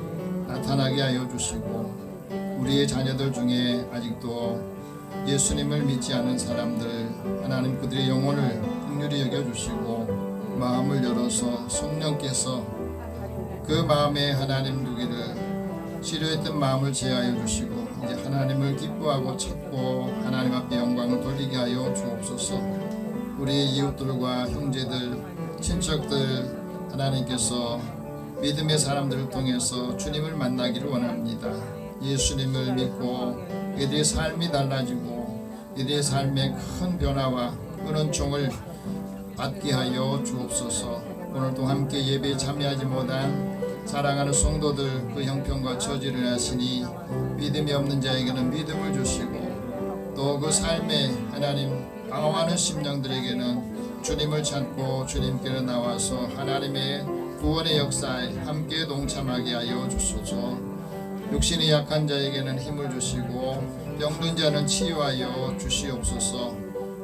나타나게 하여 주시고 우리의 자녀들 중에 아직도 예수님을 믿지 않은 사람들 하나님 그들의 영혼을 긍휼히 여겨주시고 마음을 열어서 성령께서 그 마음에 하나님 두기를 치료했던 마음을 제하여 주시고 이제 하나님을 기뻐하고 찾고 하나님 앞에 영광을 돌리게 하여 주옵소서. 우리의 이웃들과 형제들 친척들 하나님께서 믿음의 사람들을 통해서 주님을 만나기를 원합니다. 예수님을 믿고 이들의 삶이 달라지고 이들의 삶의 큰 변화와 큰 은총을 받게 하여 주옵소서. 오늘도 함께 예배에 참여하지 못한 사랑하는 성도들 그 형편과 처지를 하시니 믿음이 없는 자에게는 믿음을 주시고 또 그 삶에 하나님 방황하는 심령들에게는 주님을 찾고 주님께로 나와서 하나님의 구원의 역사에 함께 동참하게 하여 주소서. 육신이 약한 자에게는 힘을 주시고 병든 자는 치유하여 주시옵소서.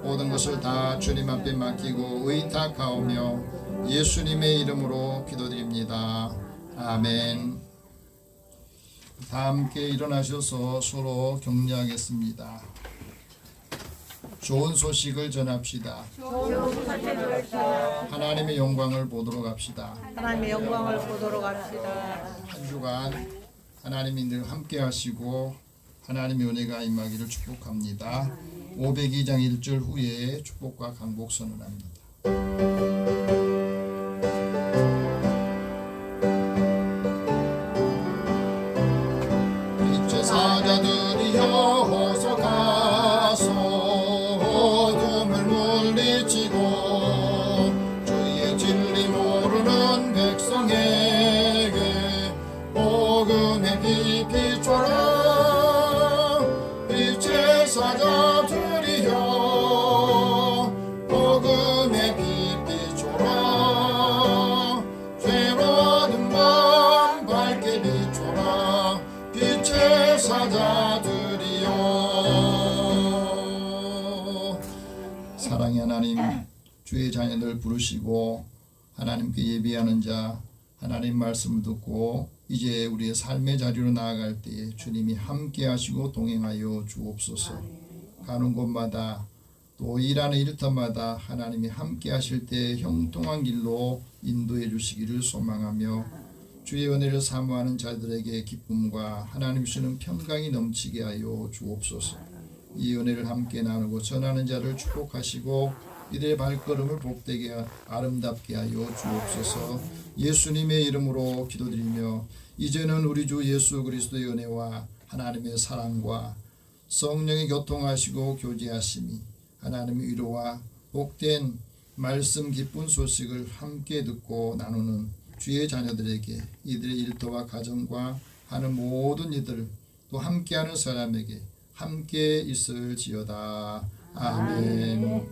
모든 것을 다 주님 앞에 맡기고 의탁하오며 예수님의 이름으로 기도드립니다. 아멘. 다 함께 일어나셔서 서로 격려하겠습니다. 좋은 소식을 전합시다. 하나님의 영광을 보도록 합시다. 하나님의 영광을 보도록 합시다. 한 주간 하나님이 늘 함께 하시고 하나님의 은혜가 임하기를 축복합니다. 502장 1절 후에 축복과 강복 선언합니다. 빛의 사자들이여 어서 가서 어둠을 물리치고 주의 진리 모르는 백성에게 복음의 빛 비춰라. 빛의 사자들이여 복음의 빛 비춰라. 괴로운 밤 밝게 비춰라. 빛의 사자들이여. 사랑의 하나님, 주의 자녀들 부르시고 하나님께 예비하는 자 하나님 말씀을 듣고 이제 우리의 삶의 자리로 나아갈 때에 주님이 함께 하시고 동행하여 주옵소서. 가는 곳마다 또 일하는 일터마다 하나님이 함께 하실 때 형통한 길로 인도해 주시기를 소망하며 주의 은혜를 사모하는 자들에게 기쁨과 하나님 주시는 평강이 넘치게 하여 주옵소서. 이 은혜를 함께 나누고 전하는 자를 축복하시고 이들의 발걸음을 복되게 아름답게 하여 주옵소서. 예수님의 이름으로 기도드리며 이제는 우리 주 예수 그리스도의 은혜와 하나님의 사랑과 성령의 교통하시고 교제하심이 하나님의 위로와 복된 말씀 기쁜 소식을 함께 듣고 나누는 주의 자녀들에게 이들의 일터와 가정과 하는 모든 이들 또 함께하는 사람에게 함께 있을지어다. 아멘.